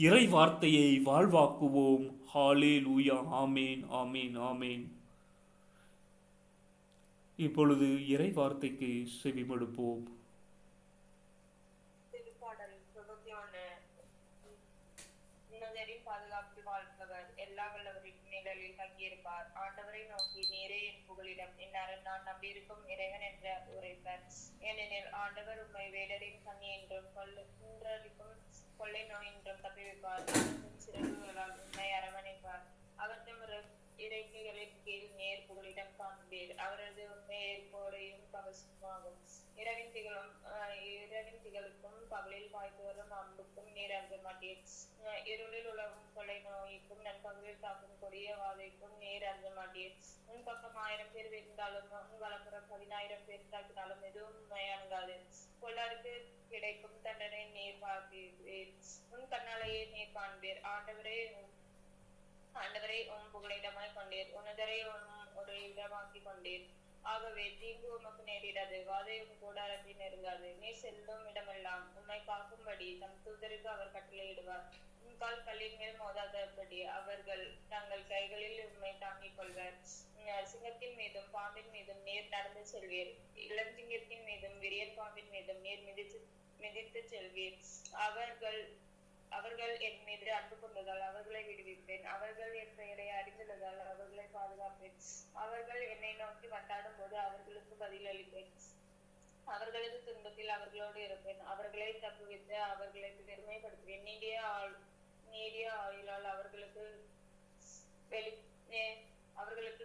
இறை வார்த்தையை வாழ்வாக்குவோம். ஹாலே லூயா. ஆமேன், ஆமேன், ஆமேன். இப்பொழுது இறை வார்த்தைக்கு செவிமடுப்போம். பாதுகாப்பில் வாழ்ந்தவர், எல்லா வல்லவரின் நிழலில் தங்கியிருப்பார். ஆண்டவரை நோக்கி, நீரே என் புகலிடம், என்னாரும் நான் நம்பியிருக்கும் இறைவன் என்ற உரைப்பர். ஏனெனில் ஆண்டவர் உம்மை வேடரின் கண்ணி என்றும் குன்றரிக்கும் கொள்ளை நோய் என்றும் தப்பிவிப்பார். சிறகுகளால் உண்மை அரவணைப்பார். அவர்தம் இறைக்கைகளின் கீழ் நேர் புகலிடம் காண்பீர். அவரது மேற்போடையும் கவசமாகும். இரவின் திகளுக்கும் பகலில் வாய்த்து வரும் அம்புக்கும் நீர் அஞ்ச மாட்டீர். இருளில் உலகும் கொள்ளை நோய்க்கும் நண்பகலில் தாக்கும் கொடிய வாதைக்கும் நீர் அஞ்ச மாட்டீர். உன் பக்கம் 1000 பேர் இருந்தாலும் உன் வலப்புறம் 10,000 பேர் தாக்கினாலும் எதுவும் அணுகாது. கொள்ளாருக்கு கிடைக்கும் தண்டனை நீர் பார்ப்பீர். உன் கண்ணாலேயே நீர் காண்பீர். ஆண்டவரை உம் புகலிடமாய் கொண்டீர். உன்னதரை ஒரு இடமாக்கி கொண்டீர். ஆகவே தீங்கு உமக்கு நேரிடாது, வாதை உம் கூடாரத்தில் நெருங்காது. நீ செல்லும் இடமெல்லாம் உம்மை காக்கும்படி தம் தூதருக்கு அவர் கட்டளையிடுவார். உன் கால் கல்லின் மேல் மோதாதபடி அவர்கள் தங்கள் கைகளில் உம்மை தாங்கிக் கொள்வர். சிங்கத்தின் மீதும் பாம்பின் மீதும் நீர் நடந்து செல்வீர். இளஞ்சிங்கத்தின் மீதும் விரியன் பாம்பின் மீதும் நீர் மிதித்து செல்வீர். அவர்கள் என் மீது அன்பு கொண்டதால் அவர்களை விடுவிப்பேன். அவர்கள் என் பெயரை அறிந்துள்ளதால் அவர்களை பாதுகாப்பேன். அவர்கள் என்னை நோக்கி மன்றாடும் போது அவர்களுக்கு பதில் அளிப்பேன். அவர்களது துன்பத்தில் அவர்களோடு இருப்பேன். அவர்களை தப்புவித்து அவர்களை பெருமைப்படுத்துவேன். நீடிய ஆயுளால் அவர்களுக்கு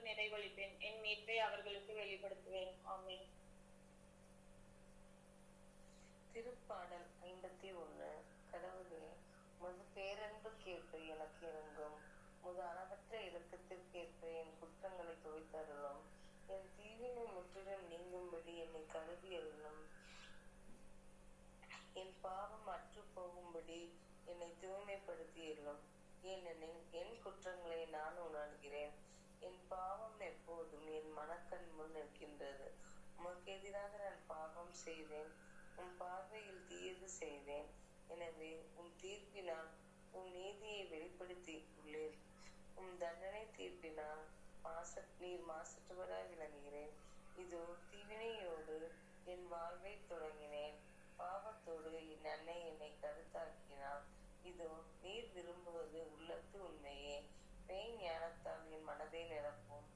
நிறைவளிப்பேன். என் மீட்பை அவர்களுக்கு வெளிப்படுத்துவேன். ஆமென். திருப்பாடல் 51. கடவுளே, உமது பேரன்பு கேட்ப எனக்கு இறங்கும். உமது அளவற்ற இரக்கத்திற்கேற்ப என் குற்றங்களை துவைத்தருளும். என் தீவினை முற்றிலும் நீங்கும்படி என்னை கழுவி அருளும். என் பாவம் அற்று போகும்படி என்னை தூய்மைப்படுத்தியருளும். ஏனெனில் என் குற்றங்களை நான் உணர்கிறேன். என் பாவம் எப்போதும் என் மனக்கண் முன் நிற்கின்றது. உமக்கு எதிராக நான் பாவம் செய்தேன். உன் பார்வையில் தீயது செய்தேன். எனவே உன் தீர்ப்பினால் உன் நீதியை வெளிப்படுத்தி உள்ளீர். உன் தண்டனை தீர்ப்பினால் நீர் மாசற்றவராய் விளங்குகிறேன். இதோ தீவினையோடு என் வாழ்வை தொடங்கினேன். பாவத்தோடு என் அன்னை என்னை கருத்தாக்கினாள். இதோ நீர் விரும்புவது உள்ளத்து உண்மையே. மெய் ஞானத்தால் என் மனதை நிரப்பும்.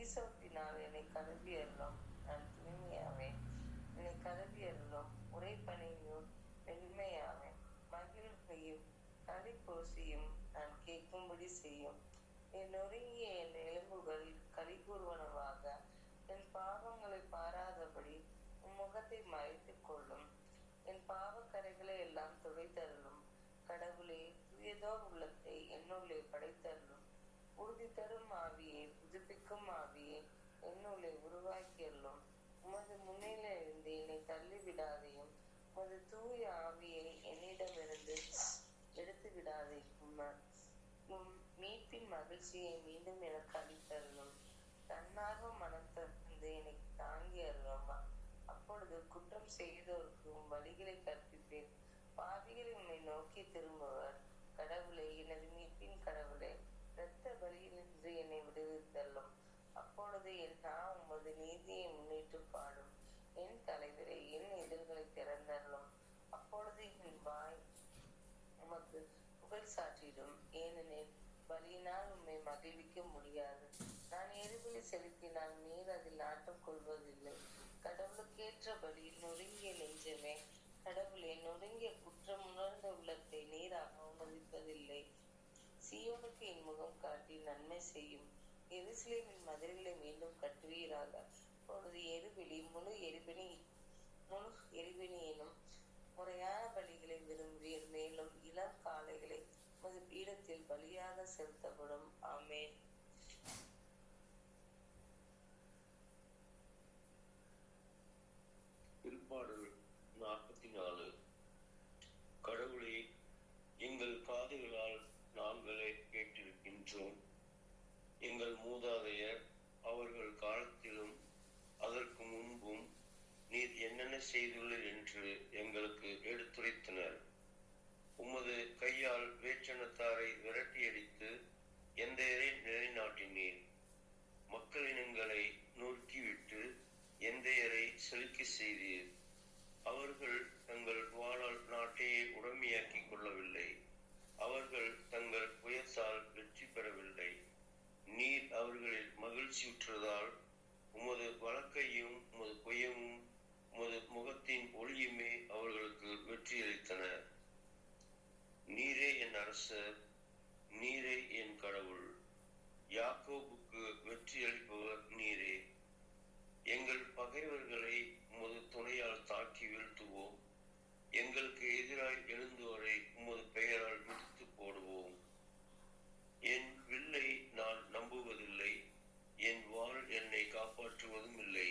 ஈசோப்பினால் என்னை கழுவி அருளும். நான் தூய்மையாவேன். என்னை கழுவி அருளும். உரைப்பணியும் வெண்மையாவேன். மகிழ்வையும் களிப்போசியும் நான் கேட்கும்படி செய்யும். என் நொறுங்கிய என் எலும்புகள் களி கூறுவனவாக. என் பாவங்களை பாராதபடி உன் முகத்தை மறைத்துக் கொள்ளும். என் பாவக்கரைகளை எல்லாம் துடைத்தருளும். கடவுளே, தூயதோர் உள்ளத்தை என்னுள்ளே படைத்தருளும். உறுதி தரும் ஆவியை, புதுப்பிக்கும் ஆவியை என்னுள்ளே உருவாக்கியருளும். உமது முன்னிலிருந்து என்னை தள்ளிவிடாதையும். உமது தூய ஆவியை என்னிடமிருந்து எடுத்து விடாதையும். மீட்பின் மகிழ்ச்சியை மீண்டும் எனக்கு அளித்தருளும். தன்னார்வ மனம் தந்து எனக்கு தாங்கி அருளும். அப்பொழுது குற்றம் செய்தோருக்கு உன் வழிகளை கற்பிப்பேன். பாவிகளை உன்னை நோக்கி திரும்புவர். கடவுளே, எனது மீட்பின் கடவுளே, இரத்த பலியிலிருந்து என்னை விடுவித்தள்ளும். அப்பொழுது என் நான் உமது நீதியை முன்னிட்டு பாடும். என் தலைவரை என் இதழ்களை திறந்தருளும். அப்பொழுது என் வாய் உமக்கு புகழ் சாற்றிடும். ஏனெனில் பலியினால் உம்மை மகிழ்விக்க முடியாது. நான் எரிபலி செலுத்தினால் நீர் அதில் நாட்டம் கொள்வதில்லை. கடவுளுக்கேற்ற பலி நொறுங்கிய நெஞ்சமே. கடவுளே, நொறுங்கிய குற்றம் உணர்ந்த உள்ளத்தை நீர் அவமதிப்பதில்லை. சீயோனுக்கு என் முகம் காட்டி நன்மை செய்யும். எருசலேமின் மதில்களை மீண்டும் கட்டுவீராக. அப்பொழுது முழு எரிபணியினும் முறையான பலிகளை விரும்புவீர். மேலும் இளம் காளைகளை உமது பீடத்தில் பலியாக செலுத்தப்படும். ஆமென். திருப்பாடல் 44. கடவுளே, எங்கள் காதுகளால் நாங்களே கேட்டிருக்கின்றோம். எங்கள் மூதாதையர் அவர்கள் காலத்திலும் அதற்கு முன்பும் நீர் என்னென்ன செய்துள்ளீர் என்று எங்களுக்கு எடுத்துரைத்தனர். உமது கையால் வேற்றினத்தாரை விரட்டியடித்து எந்தையரை நிலைநாட்டினீர். மக்களினங்களை நொறுக்கிவிட்டு எந்தையரை செழிக்க செய்தீர். அவர்கள் தங்கள் வாளால் நாட்டையே உடமையாக்கிக் கொள்ளவில்லை. அவர்கள் தங்கள் புயத்தால் வெற்றி பெறவில்லை. நீர் அவர்களில் மகிழ்ச்சியுற்றதால் உமது வழக்கையும் உமது புயமும் உமது முகத்தின் ஒளியுமே அவர்களுக்கு வெற்றியளித்தன. நீரே என் அரசர், நீரே என் கடவுள். யாக்கோபுக்கு வெற்றியளிப்பவர் நீரே. எங்கள் பகைவர்களை உமது துணையால் தாக்கி வீழ்த்துவோம். எங்களுக்கு எதிராய் எழுந்தோரை உமது பெயரால் மிதித்து போடுவோம். என் வில்லை நான் நம்புவதில்லை. என் வாள் என்னை காப்பாற்றுவதும் இல்லை.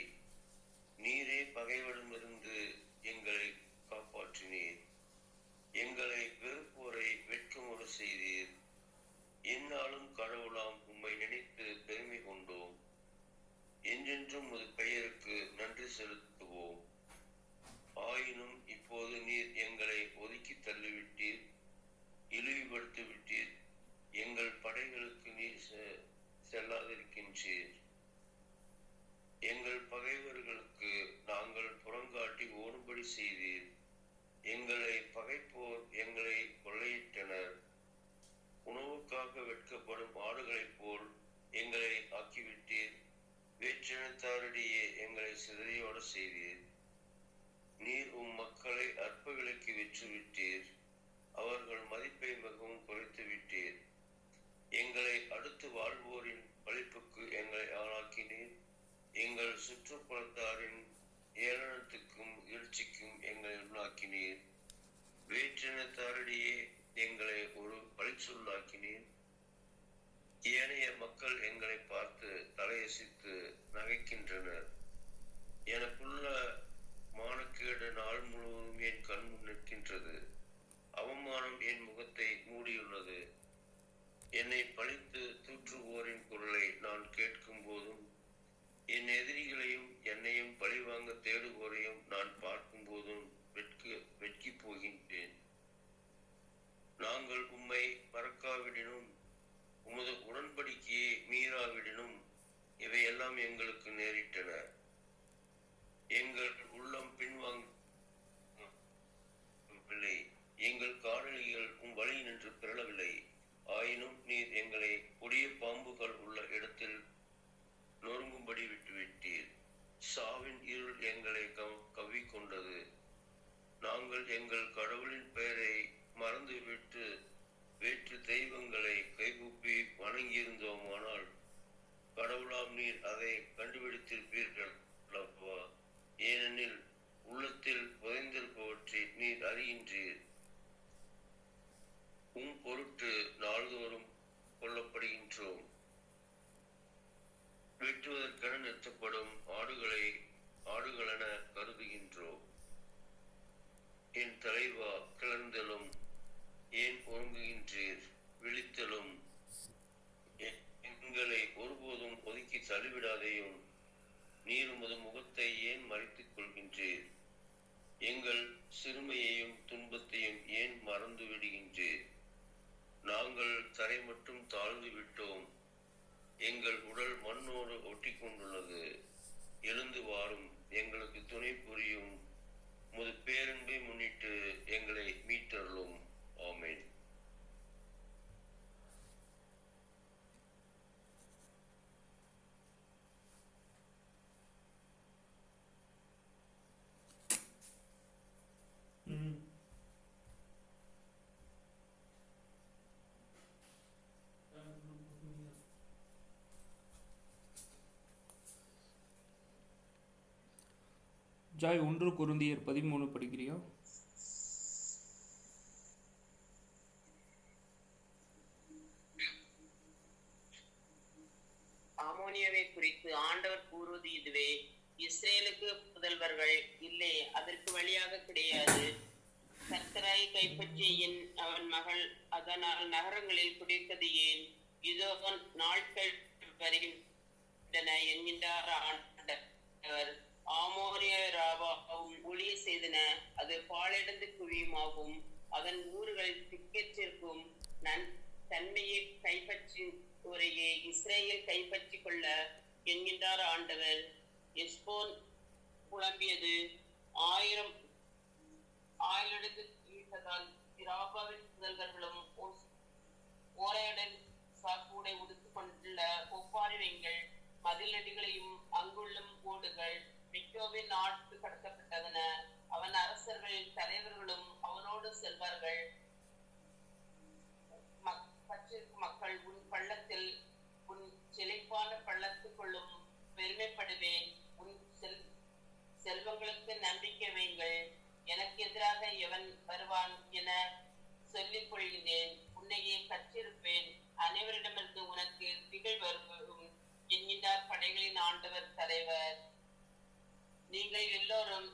நீரே பகைவரிடமிருந்து எங்களை காப்பாற்றினீர். எங்களை வெறுப்போரை வெட்கமுற செய்தீர். எந்நாளும் கடவுளாம் உம்மை நினைத்து பெருமை கொண்டோம். என்றென்றும் உமது பெயருக்கு நன்றி செலுத்துவோம். ஆயினும் இப்போது நீர் எங்களை ஒதுக்கி தள்ளிவிட்டீர், இழிவுபடுத்தி விட்டீர். எங்கள் படைகளுக்கு நீர் செல்லாதிருக்கின்றீர். எங்கள் பகைவர்களுக்கு நாங்கள் புறங்காட்டி ஓடும்படி செய்தீர். எங்களை பகைப்போர் எங்களை கொள்ளையிட்டனர். உணவுக்காக வெட்கப்படும் ஆடுகளைப் போல் எங்களை ஆக்கிவிட்டீர். வேற்றினத்தாரிடையே எங்களை சிதறியோட செய்தீர். நீர் உம் மக்களை அற்ப விலைக்கு விற்றுவிட்டீர். அவர்கள் மதிப்பை மிகவும் குறைத்து விட்டீர். எங்களை அடுத்து வாழ்வோரின் பழிப்புக்கு எங்களை ஆளாக்கினீர். எங்கள் சுற்றுப்புறத்தாரின் ஏளனத்துக்கும் எழுச்சிக்கும் எங்களை உள்ளாக்கினீர். வேற்றினத்தாரிடையே எங்களை ஒரு பழிச்சொல்லாக்கினீர். ஏனைய மக்கள் எங்களை பார்த்து தலையசித்து நகைக்கின்றனர். எனக்குள்ள மானக்கேடு நாள் முழுவதும் என் கண் முன் நிற்கின்றது. அவமானம் என் முகத்தை மூடியுள்ளது. என்னை பழித்து தூற்றுவோரின் குரலை நான் கேட்கும் போதும், என் எதிரிகளையும் என்னையும் பழிவாங்க தேடுவோரையும் நான் பார்க்கும் போதும் வெட்கி போகின்றேன். நாங்கள் உம்மை மறக்காவிடனும் உமது உடன்படிக்கையை மீறாவிடனும் எல்லாம் எங்களுக்கு நேரிட்டன. எங்கள் உள்ளம் பின்வாங்கவில்லை, எங்கள் காலடிகள் உம் வழி நின்று பிறளவில்லை. ஆயினும் நீர் எங்களை கொடிய பாம்புகள் உள்ள இடத்தில் நொறுங்கும்படி விட்டுவிட்டீர். சாவின் இருள் எங்களை கவ்விக்கொண்டது. நாங்கள் எங்கள் கடவுளின் பெயரை மறந்துவிட்டு வேற்று தெய்வங்களை கைகூப்பி வணங்கியிருந்தோமானால் கடவுளாம் நீர் அதை கண்டுபிடித்திருப்பீர்கள் அல்லவா? ஏனெனில் உள்ளத்தில் புதைந்திருப்பவற்றை நீர் அறிகின்றீர். உம் பொருட்டு நாள்தோறும் கொல்லப்படுகின்றோம். வெட்டுவதற்கென நிறுத்தப்படும் ஆடுகளென கருதுகின்றோம். என் தலைவா, கிளர்ந்தலும் ஏன் உறங்குகின்றீர்? விழித்தலும் எங்களை ஒருபோதும் ஒதுக்கி தள்ளிவிடாதேயும். நீர் உமது முகத்தை ஏன் மறைத்துக் கொள்கின்றீர்? எங்கள் சிறுமையையும் துன்பத்தையும் ஏன் மறந்து விடுகின்றீர்? நாங்கள் தரை மட்டும் தாழ்ந்து விட்டோம். எங்கள் உடல் மண்ணோடு ஒட்டி கொண்டுள்ளது. எழுந்து வாரும், எங்களுக்கு துணை புரியும். உமது பேரன்பை முன்னிட்டு எங்களை மீட்டருளும். ஆமென். ஜாய் 1 கொரிந்தியர் 13 படிக்கிறியா? ஆமோனியாவை குறித்து ஆண்டவர் கூறுவது இதுவே: இஸ்ரேலுக்கு புதல்வர்கள் இல்லை, அதற்கு வழியாக கிடையாது. கர்த்தரை கைப்பற்றிய அவன் மகள் அதனால் நகரங்களில் குடித்தது ஏன்? இதோ நாட்கள் வருகின்றன என்கின்றார் ஆண்டவர். ஆமோரியராவும் ஒளிய செய்தன, அது பாலிடந்து குவியுமாகும். அதன் ஊர்கள் திக்கற்றிருக்கும். தன்மையை கைப்பற்றி ஒரையே இஸ்ரேல் கைப்பற்றி கொள்ள என்கின்றார் ஆண்டவர். எஸ்போன் புலம்பியது, 1000 ஈட்டதால் இராபாவின் புதல்வர்களும் ஓரையுடன் சாக்கூடை உடுத்துக் கொண்டுள்ள ஒப்பாரி வைங்கள். மதில் நதிகளையும் அங்குள்ளும் கோடுகள் மிக்கோவின் நாட்டு கடத்தப்பட்டதன. அவன் அரசர்கள் தலைவர்களும் அவனோடு செல்வார்கள். மக்கள் உன் பள்ளத்தில், உன் செழிப்பான பள்ளத்துக்குள்ளும் பெருமைப்படுவேன். உன் செல்வங்களுக்கு நம்பிக்கை வைங்கள். எனக்கு எதிராக எவன் வருவான் என சொல்லிக் கொள்கிறேன். உன்னையே கற்றிருப்பேன். அனைவரிடமிருந்து உனக்கு திகழ் வரும் என்கின்றார் படைகளின் ஆண்டவர் தலைவர். நீங்கள் எல்லோரும்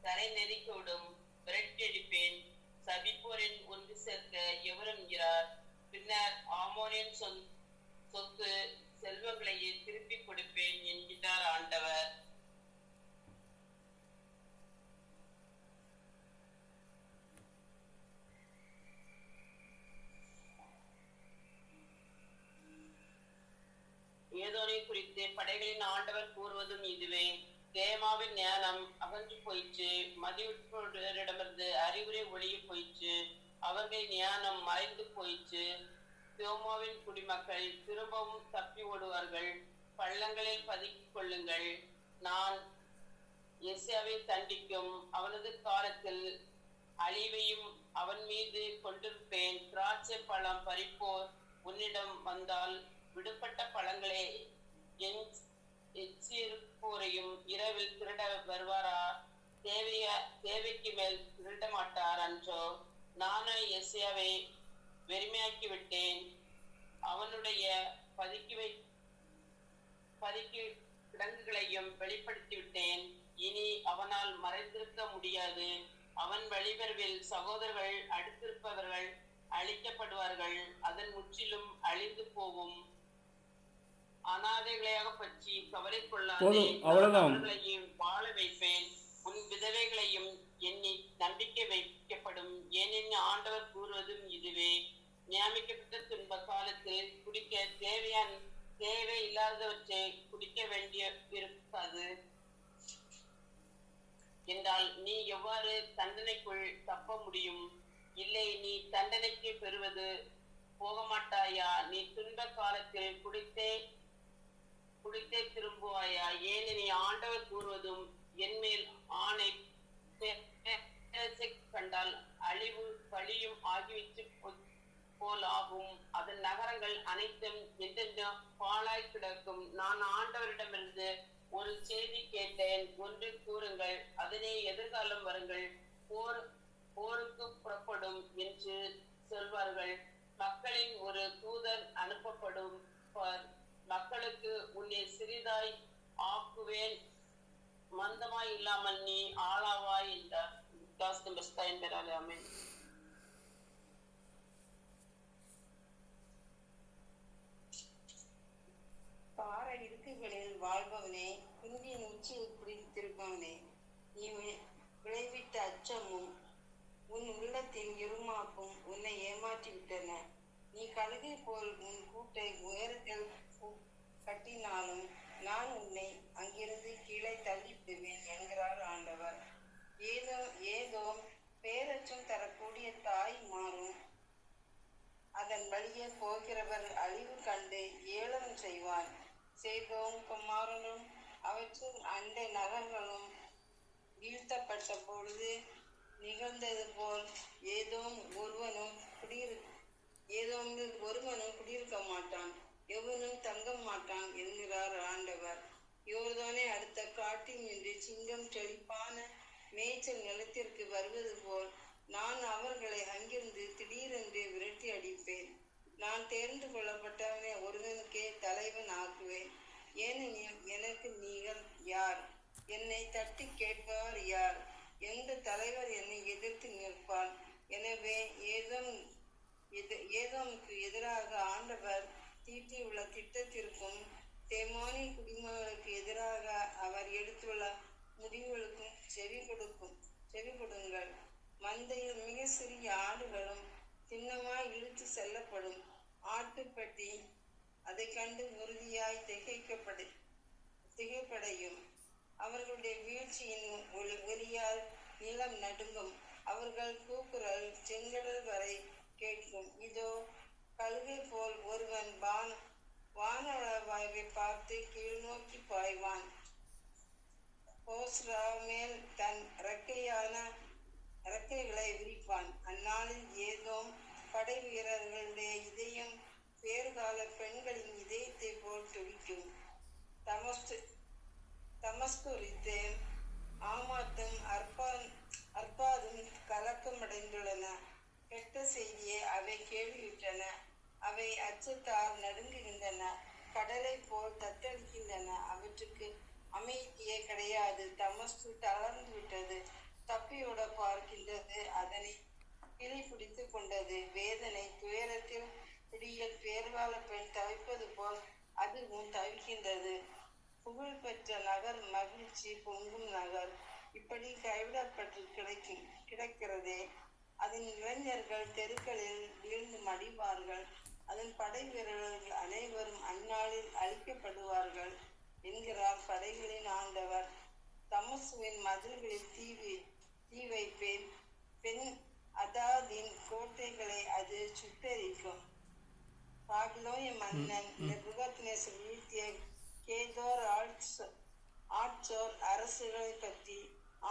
தரை நெறிக்கோடும் விரட்டெடுப்பேன். சபிப்போரின் ஒன்று சேர்க்க எவரும் இரார். பின்னர் ஆமோனின் சொத்து செல்வங்களையே திருப்பி கொடுப்பேன் என்கின்றார் ஆண்டவர். ஏதோனை குறித்து படைகளின் ஆண்டவர் கூறுவதும் இதுவே: தேமாவின் ஞானம் அகன்று போயிற்று, மதியுட்போரிடமிருந்து அறிவுரை ஒளிய போயிற்று, அவர்கள் ஞானம் மறைந்து போயிற்று. தேமாவின் குடிமக்கள் திரும்பவும் தப்பி ஓடுவார்கள். பள்ளங்களில் பதுக்கிக் கொள்ளுங்கள். நான் எஸ்யாவை தண்டிக்கும் அவனது காலத்தில் அழிவையும் அவன் மீது கொண்டிருப்பேன். திராட்சை பழம் பறிப்போர் உன்னிடம் வந்தால் விடுபட்ட பழங்களே எச்சிருப்போரையும் இரவில் திருட வருவாரா? தேவைக்கு மேல் திருட மாட்டார் அன்றோ? நானும் எஸ்யாவை வெறுமையாக்கி விட்டேன். அவனுடைய பதுக்கி கிடங்குகளையும் வெளிப்படுத்தி விட்டேன். இனி அவனால் மறைந்திருக்க முடியாது. அவன் வழிவரவில் சகோதரர்கள் அடுத்திருப்பவர்கள் அழிக்கப்படுவார்கள். அதன் முற்றிலும் அழிந்து போகும். அநாதைகளையாக பற்றி கவலை கொள்ளாதே, அவர்களையும் வாழ வைப்பேன். உன் விதவைகளையும் எண்ணி நம்பிக்கை வைக்கப்படும். ஏனெனில் ஆண்டவர் கூறுவதும் இதுவே: நியமிக்கப்பட்ட துன்ப காலத்தில் குடிக்க தேவை இல்லாதவற்றை குடிக்க வேண்டிய இருக்காது என்றால் நீ எவ்வாறு தண்டனைக்குள் தப்ப முடியும்? இல்லை, நீ தண்டனைக்கு பெறுவது போக மாட்டாயா? நீ துன்ப காலத்தில் குடித்தே திரும்புவாயா? ஏனெனில் ஆண்டவர் கூறுவதும் என்மேல் ஆணை கண்டால் அழிவு பழியும் ஆகிவிட்டு போல் ஆகும். அதன் நகரங்கள் அனைத்தும் என்றென்றும் பாழாய் கிடக்கும். நான் ஆண்டவரிடமிருந்து ஒரு செய்தி கேட்டேன், ஒன்று கூறுங்கள், அதனை எதிர்காலம் வருங்கள், போருக்கு புறப்படும் என்று சொல்வார்கள். மக்களின் ஒரு தூதர் அனுப்பப்படும், மக்களுக்கு உன்னை சிறிதாய் ஆக்குவேன், மந்தமாய் இல்லாமல் நீ ஆளாவாய் என்றார். ஆமென். பார இருக்கைகளில் வாழ்பவனே, குன்றின் உச்சியில் குடித்திருப்பவனே, நீ விளைவிட்ட அச்சமும் உன் உள்ளத்தின் இருமாப்பும் உன்னை ஏமாற்றிவிட்டன. நீ கழுகை போல் உன் கூட்டை உயரத்தில் கட்டினாலும் நான் உன்னை அங்கிருந்து கீழே தள்ளிவிடுவேன் என்கிறார் ஆண்டவர். ஏதோ பேரச்சம் தரக்கூடிய தாய் மாறும், அதன் வழியே போகிறவர் அழிவு கண்டு ஏளனம் செய்வான். சேதோம் குமாரனும் அவற்றின் அண்டை நகர்களும் வீழ்த்தப்பட்ட பொழுது நிகழ்ந்தது போல் ஏதோமில் ஒருவனும் குடியிருக்க மாட்டான், எவனும் தங்க மாட்டான் என்கிறார் ஆண்டவர். யோர்தானை அடுத்த காட்டில் நின்று சிங்கம் செழிப்பான மேய்ச்சல் நிலத்திற்கு வருவது போல் நான் அவர்களை அங்கிருந்து திடீரென்று விரட்டி அடிப்பேன். நான் தேர்ந்து கொள்ளப்பட்டவனை ஒருவனுக்கே தலைவன் ஆக்குவேன். ஏனெனில் எனக்கு நீங்கள் யார்? என்னை தட்டி கேட்பவர் யார்? எந்த தலைவர் என்னை எதிர்த்து நிற்பான்? எனவே ஏதோமுக்கு எதிராக ஆண்டவர் தீட்டியுள்ள திட்டத்திற்கும் தேமானி குடிமகளுக்கு எதிராக அவர் எடுத்துள்ள முடிவுகளுக்கும் செவி கொடுங்கள். மந்தையில் மிக சிறிய ஆடுகளும் சின்னமாய் இழுத்து செல்லப்படும் ஆட்டுப்பட்டி அதை கண்டு உறுதியாய் திகைப்படையும். அவர்களுடைய வீழ்ச்சியின் ஒலியால் நிலம் நடுங்கும். அவர்கள் கூக்குரல் செங்கடல் வரை கேட்கும். இதோ கழுகை போல் ஒருவன் வானளவாய்வை பார்த்து கீழ் நோக்கி பாய்வான். போஸ்ரா மேல் தன் இறக்கைகளை விரிப்பான். அந்நாளில் ஏதோம் படை வீரர்களுடைய இதயம் பேறுகால பெண்களின் இதயத்தை போல் துடிக்கும். தமஸ்குரித்து ஆமாத்தும் அற்பாதும் கலக்கமடைந்துள்ளன. கெட்ட செய்தியை அவை கேள்வியுற்றன. அவை அச்சத்தால் நடுங்குகின்றன, கடலை போல் தத்தளிக்கின்றன. அவற்றுக்கு அமைதியே கிடையாது. தமஸ்கு தளர்ந்து விட்டது, தப்பியோட பார்க்கின்றது, அதனை கிளி பிடித்து கொண்டது. வேதனை துயரத்தில் பிடியில் பேர்கால பெண் தவிப்பது போல் அதுவும் தவிக்கின்றது. புகழ்பெற்ற நகர், மகிழ்ச்சி பொங்கும் நகர், இப்படி கைவிடப்பட்டு கிடக்கிறதே. அதன் இளைஞர்கள் தெருக்களில் வீழ்ந்து மடிவார்கள். அதன் படை வீரர்கள் அனைவரும் அந்நாளில் அழிக்கப்படுவார்கள் என்கிறார் படைகளின் ஆண்டவர். தமசுவின் மதில்களில் தீ வைப்பேன். பெண் அதாதின் கோட்டைகளை அது சுட்டரிக்கும். பாபிலோனிய மன்னன் நேபுகாத்நேசர் வீழ்த்திய கேதோர் ஆட்சோர் அரசுகளை பற்றி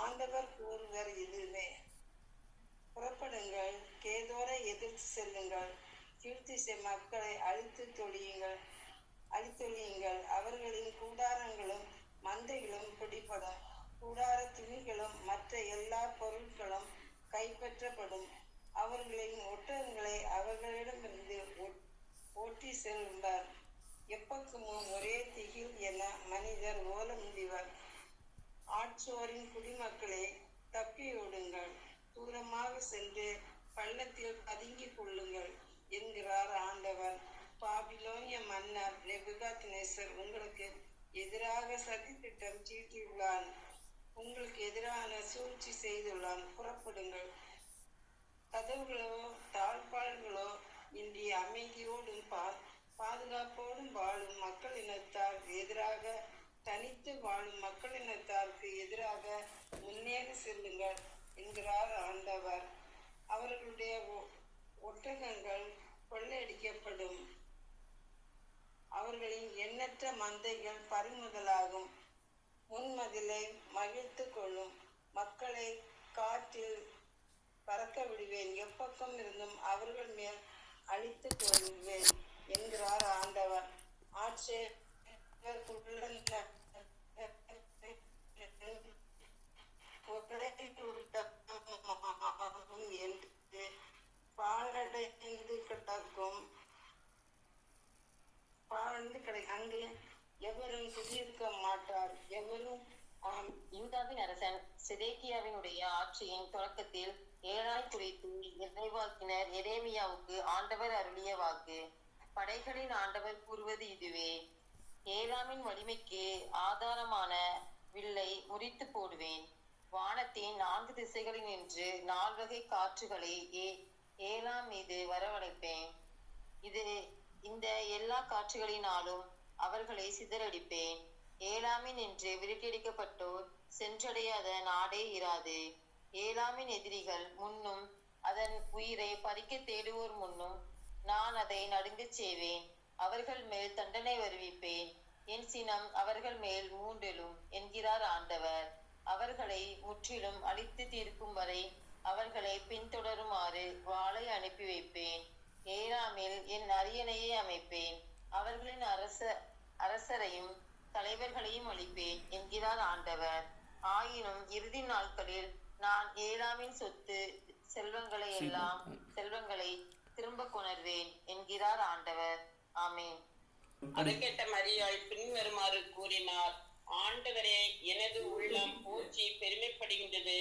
ஆண்டவர் கூறுவர் இதுவே. புறப்படுங்கள், கேதோரை எதிர்த்து செல்லுங்கள், கீழ்த்திசை மக்களை அழித்தொழியுங்கள். அவர்களின் கூடாரங்களும் மந்தைகளும் பிடிபடும், கூடார துணிகளும் மற்ற எல்லா பொருட்களும் கைப்பற்றப்படும். அவர்களின் ஒட்டகங்களை அவர்களிடமிருந்து ஓட்டி செல்வார். எப்பக்கமும் ஒரே திகில் என மனிதர் ஓல முடிவர். ஆட்சோரின் குடிமக்களே, தப்பியோடுங்கள், தூரமாக சென்று பள்ளத்தில் பதுங்கிக் கொள்ளுங்கள் என்கிறார் ஆண்டவர். பாபிலோனிய மன்னர் நேபுகாத்நேசர் உங்களுக்கு எதிராக சதி திட்டம் தீட்டியுள்ளான், உங்களுக்கு எதிரான சூழ்ச்சி செய்துள்ளான். புறப்படுங்கள். கதவுகளோ தாழ்பாள்களோ இன்றி அமைதியோடும் பாதுகாப்போடும் வாழும் மக்கள் மக்களினத்தாருக்கு எதிராக முன்னேறி செல்லுங்கள் என்கிறார் ஆண்டவர். அவர்களுடைய ஒட்டகங்கள் கொள்ளையடிக்கப்படும், அவர்களின் எண்ணற்ற மந்தைகள் பறிமுதலாகும். முன்மதிலை மகிழ்த்து கொள்ளும் மக்களை காற்றில் பறக்க விடுவேன், எப்பக்கம் இருந்தும் அவர்கள் மேல் அழித்து கொள்வேன் என்கிறார் ஆண்டவர். என்று பாலடைந்து கிடக்கும் அங்கு எவரும் குடியிருக்க மாட்டார், எவரும். யூதாவின் அரசன் சிதேக்கியாவினுடைய ஆட்சியின் தொடக்கத்தில் ஏழாய் குறித்து இறைவாக்கினர் எரேமியாவுக்கு ஆண்டவர் அருளிய வாக்கு. படைகளின் ஆண்டவர் கூறுவது இதுவே: ஏலாமின் வலிமைக்கு ஆதாரமான வில்லை முறித்து போடுவேன். வானத்தின் 4 திசைகளில் நின்று 4 வகை காற்றுகளை ஏலாம் மீது வரவழைப்பேன். இந்த எல்லா காற்றுகளினாலும் அவர்களை சிதறடிப்பேன். ஏலாமின் என்று விரட்டியடிக்கப்பட்டோர் சென்றடையாத நாடே இராது. ஏலாமின் எதிரிகள் முன்னும் அதன் உயிரை பறிக்க தேடுவோர் முன்னும் நான் அதை நடுங்கச் செய்வேன். அவர்கள் மேல் தண்டனை வருவிப்பேன். என் சினம் அவர்கள் மேல் மூண்டெழும் என்கிறார் ஆண்டவர். அவர்களை முற்றிலும் அழித்து தீர்க்கும் வரை அவர்களை பின்தொடருமாறு வாளை அனுப்பி வைப்பேன். ஏலாமில் என் அரியணையை அமைப்பேன். அவர்களின் அரசரையும் தலைவர்களையும் அளிப்பேன் என்கிறார் ஆண்டவர். ஆயினும் இறுதி நாட்களில் நான் ஏலாமின் செல்வங்களை திரும்ப கொணர்வேன் என்கிறார் ஆண்டவர். ஆமேன். அதை கேட்ட மரியாள் பின்வருமாறு கூறினார்: ஆண்டவரே, எனது உள்ளம் போற்றி பெருமைப்படுகின்றது.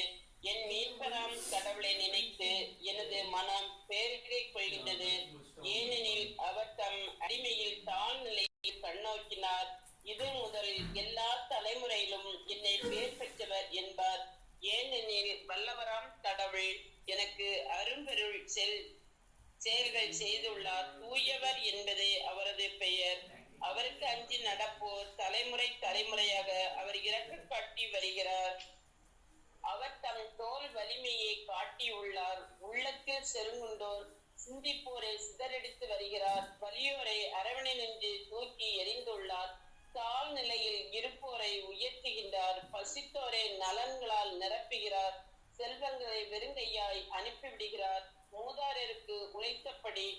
என் மீட்பராம் கடவுளை நினைத்து எனது மனம் பேரிடை கொள்கின்றது. ஏனெனில் அவர் தம் அடிமையில் தாழ் நிலையில் கண்ணோக்கினார். இது முதல் எல்லா தலைமுறையிலும் என்னை பேர் பெற்றவர் என்பார். ஏனெனில் வல்லவராம் கடவுள் எனக்கு அரும்பெருள் செயல்கள் செய்துள்ளார். தூயவர் என்பதே அவரது பெயர். அவருக்கு அஞ்சி நடப்போர் தலைமுறையாக அவர் இரக்கம் காட்டி வருகிறார். அவர் தம் தோல் வலிமையை காட்டியுள்ளார். உள்ளத்தில் செருங்குண்டோர் சிந்திப்போரை சிதறடித்து வருகிறார். வலியோரை அரவணை நின்று தூக்கி எறிந்துள்ளார். தாழ் நிலையில் இருப்போரை உயர்த்துகின்றார். பசித்தோரை நலன்களால் நிரப்புகிறார். செல்வங்களை வெறுங்கையாய் அனுப்பிவிடுகிறார். மூதாரருக்கு உழைத்தபடி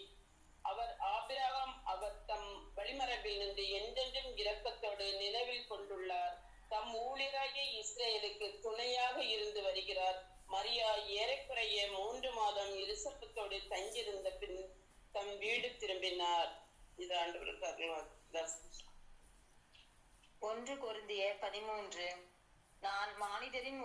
அவர் ஆபிரகாம் அவர் தம் வழிமரபில் நின்று என்றென்றும் இரக்கத்தோடு நினைவில் கொண்டுள்ளார். தம் ஊழியராகிய இஸ்ரேலுக்கு துணையாக இருந்து வருகிறார். மரியா ஏறக்குறைய 3 மாதம் எலிசபெத்தோடு தங்கியிருந்த பின் தம் வீடு திரும்பினார். இது ஆண்டவருக்கு 1 கொரிந்தியர் 13. நான் மானிடரின்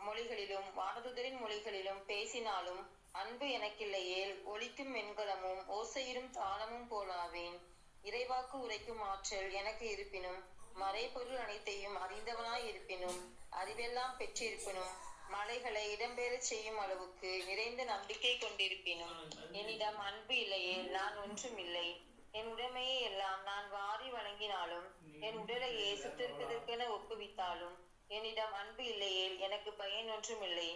மொழிகளிலும் வானதுதரின் மொழிகளிலும் பேசினாலும் அன்பு எனக்கில்லையேல் ஒலிக்கும் வெண்கலமும் ஓசையிடும் தாளமும் போலாவேன். இறைவாக்கு உரைக்கும் ஆற்றல் எனக்கு இருப்பினும், மறைபொருள் அனைத்தையும் அறிந்தவனாய் இருப்பினும், அறிவெல்லாம் பெற்றிருப்பினும், மலைகளை இடம்பெறச் செய்யும் அளவுக்கு நிறைந்த நம்பிக்கை கொண்டிருப்பினும், என்னிடம் அன்பு இல்லையே நான் ஒன்றும் இல்லை. என் உடைமையை எல்லாம் நான் வாரி வழங்கினாலும், என் உடலையே சுத்திருப்பதற்கென ஒப்புவித்தாலும், என்னிடம் அன்பு இல்லையேல் எனக்கு பயன் ஒன்றும் இல்லை.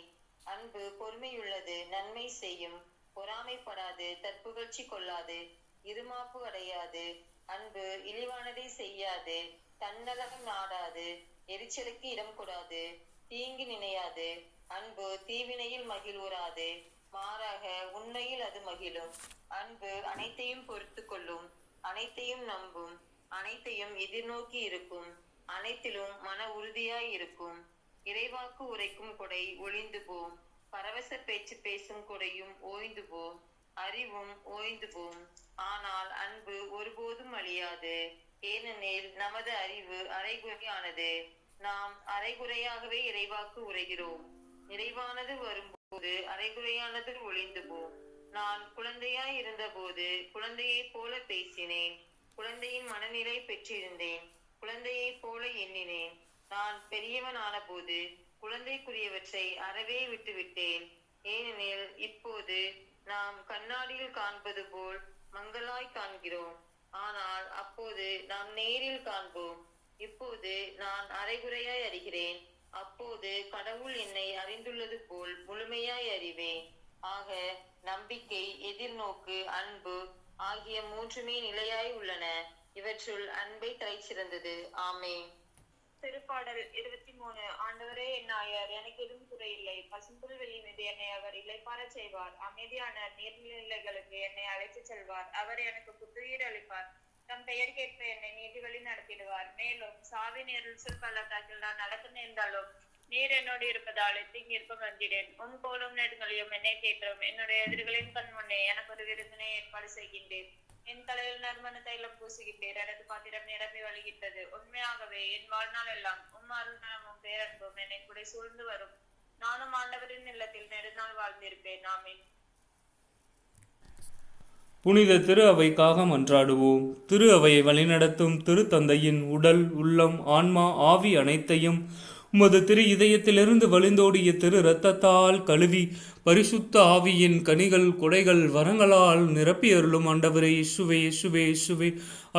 அன்பு பொறுமையுள்ளது, நன்மை செய்யும், பொறாமைப்படாது, தற்புகழ்ச்சி கொள்ளாது, இருமாப்பு அடையாது. அன்பு இழிவானதை செய்யாது, தன்னலம் நாடாது, எரிச்சலுக்கு இடம் கொடாது, தீங்கு நினையாது. அன்பு தீவினையில் மகிழ்வுறாது, மாறாக உண்மையில் அது மகிழும். அன்பு அனைத்தையும் பொறுத்து கொள்ளும், அனைத்தையும் நம்பும், அனைத்தையும் எதிர்நோக்கி இருக்கும், அனைத்திலும் மன உறுதியாய் இருக்கும். இறைவாக்கு உரைக்கும் கொடை ஒளிந்து போம், பரவச பேச்சு பேசும் கொடையும் ஓய்ந்து போம், அறிவும் ஓய்ந்து போம். ஆனால் அன்பு ஒருபோதும் அழியாது. ஏனெனில் நமது அறிவு அரைகுறையானது. நாம் அரைகுறையாகவே இறைவாக்கு உரைகிறோம். நிறைவானது வரும்போது அரைகுறையானது ஒளிந்து போம். நான் குழந்தையாய் இருந்தபோது குழந்தையைப் போல பேசினேன், குழந்தையின் மனநிலை பெற்றிருந்தேன், குழந்தையைப் போல எண்ணினேன். நான் பெரியவனான போது குழந்தைக்குரியவற்றை அறவே விட்டுவிட்டேன். ஏனெனில் இப்போது நாம் கண்ணாடியில் காண்பது போல் மங்களாய் காண்கிறோம், ஆனால் அப்போது நாம் நேரில் காண்போம். இப்போது நான் அரைகுறையாய் அறிகிறேன், அப்போது கடவுள் என்னை அறிந்துள்ளது போல் முழுமையாய் அறிவேன். ஆக நம்பிக்கை, எதிர்நோக்கு, அன்பு ஆகிய மூன்றுமே நிலையாய் உள்ளன. இவற்றுள் அன்பை தலைச்சிறந்தது. ஆமென். திருப்பாடல் 23. ஆண்டவரே என் நாயர், எனக்கு எதுவும் குறையில்லை. பசும்புல் வெளி மீது என்னை அவர் இளைப்பாறச் செய்வார். அமைதியான நீர்நிலைகளுக்கு என்னை அழைத்துச் செல்வார். அவர் எனக்கு புத்துயிர் அளிப்பார். தம் பெயர்க்கேற்ப என்னை நீதி வழி நடத்திடுவார். மேலும் சாவின் இருள் பள்ளத்தாக்கில் நான் நடக்க நேர்ந்தாலும் நீர் என்னோடு இருப்பதால் தீங்கிற்கு வந்திடேன். உன் கோலும் நெடுங்களையும் என்னை தேற்றும். என்னுடைய எதிரிகளின் கண் முன்னே எனக்கு ஒரு விருந்தினை ஏற்பாடு செய்கின்றேன். என் தலையில் நறுமண தைலம் பூசுகின்றேன். எனது பாத்திரம் நிரம்பி வழிகின்றது. உண்மையாகவே என் வாழ்நாள் எல்லாம் அருள்நலமும் பேரன்பும் என்னை கூட சூழ்ந்து வரும். நானும் ஆண்டவரின் இல்லத்தில் நெடுநாள் வாழ்ந்திருப்பேன். ஆமென். புனித திரு அவைக்காக மன்றாடுவோம். திரு அவையை வழிநடத்தும் திருத்தந்தையின் உடல், உள்ளம், ஆன்மா, ஆவி அனைத்தையும் உமது திரு இதயத்திலிருந்து வழிந்தோடிய திரு இரத்தத்தால் கழுவி பரிசுத்த ஆவியின் கனிகள், கொடைகள், வரங்களால் நிரப்பி அருளும் ஆண்டவரே இயேசுவே, இயேசுவே, இயேசுவே.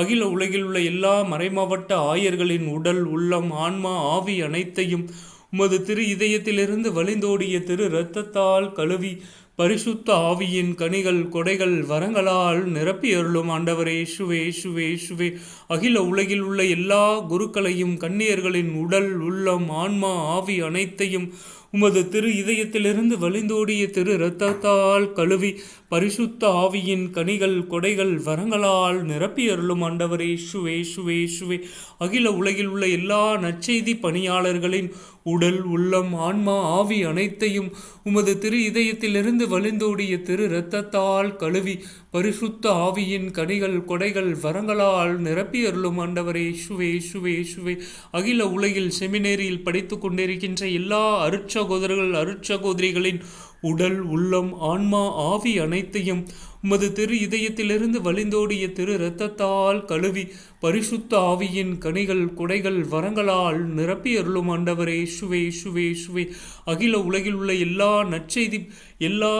அகில உலகில் உள்ள எல்லா மறைமாவட்ட ஆயர்களின் உடல், உள்ளம், ஆன்மா, ஆவி அனைத்தையும் உமது திரு இதயத்திலிருந்து வழிந்தோடிய திரு இரத்தத்தால் கழுவி பரிசுத்த ஆவியின் கனிகள், கொடைகள், வரங்களால் நிரப்பி அருளும் ஆண்டவரே இயேசுவே, இயேசுவே, இயேசுவே. அகில உலகில் உள்ள எல்லா குருக்களையும் கன்னியர்களின் உடல், உள்ளம், ஆன்மா, ஆவி அனைத்தையும் உமது திரு இதயத்திலிருந்து வழிந்தோடிய திரு இரத்தத்தால் கழுவி பரிசுத்த ஆவியின் கனிகள், கொடைகள், வரங்களால் நிரப்பி அருளும் ஆண்டவரே இயேசுவே, இயேசுவே, இயேசுவே. அகில உலகில் உள்ள எல்லா நற்செய்தி பணியாளர்களின் உடல், உள்ளம், ஆன்மா, ஆவி அனைத்தையும் உமது திரு இதயத்திலிருந்து வழிந்தோடிய திரு இரத்தத்தால் கழுவி பரிசுத்த ஆவியின் கனிகள், கொடைகள், வரங்களால் நிரப்பி அருளும் ஆண்டவரே இயேசுவே, இயேசுவே, இயேசுவே. அகில உலகில் செமினேரியில் படித்து கொண்டிருக்கின்ற எல்லா அருட்சகோதரர்கள், அருட்சகோதரிகளின் உடல், உள்ளம், ஆன்மா, ஆவி அனைத்தையும் உமது திரு இதயத்திலிருந்து வழிந்தோடிய திரு இரத்தத்தால் கழுவி பரிசுத்த ஆவியின் கனிகள், கொடைகள், வரங்களால் நிரப்பி அருளும் ஆண்டவரே இயேசுவே, இயேசுவே, இயேசுவே. அகில உலகில் உள்ள எல்லா நற்செய்தி, எல்லா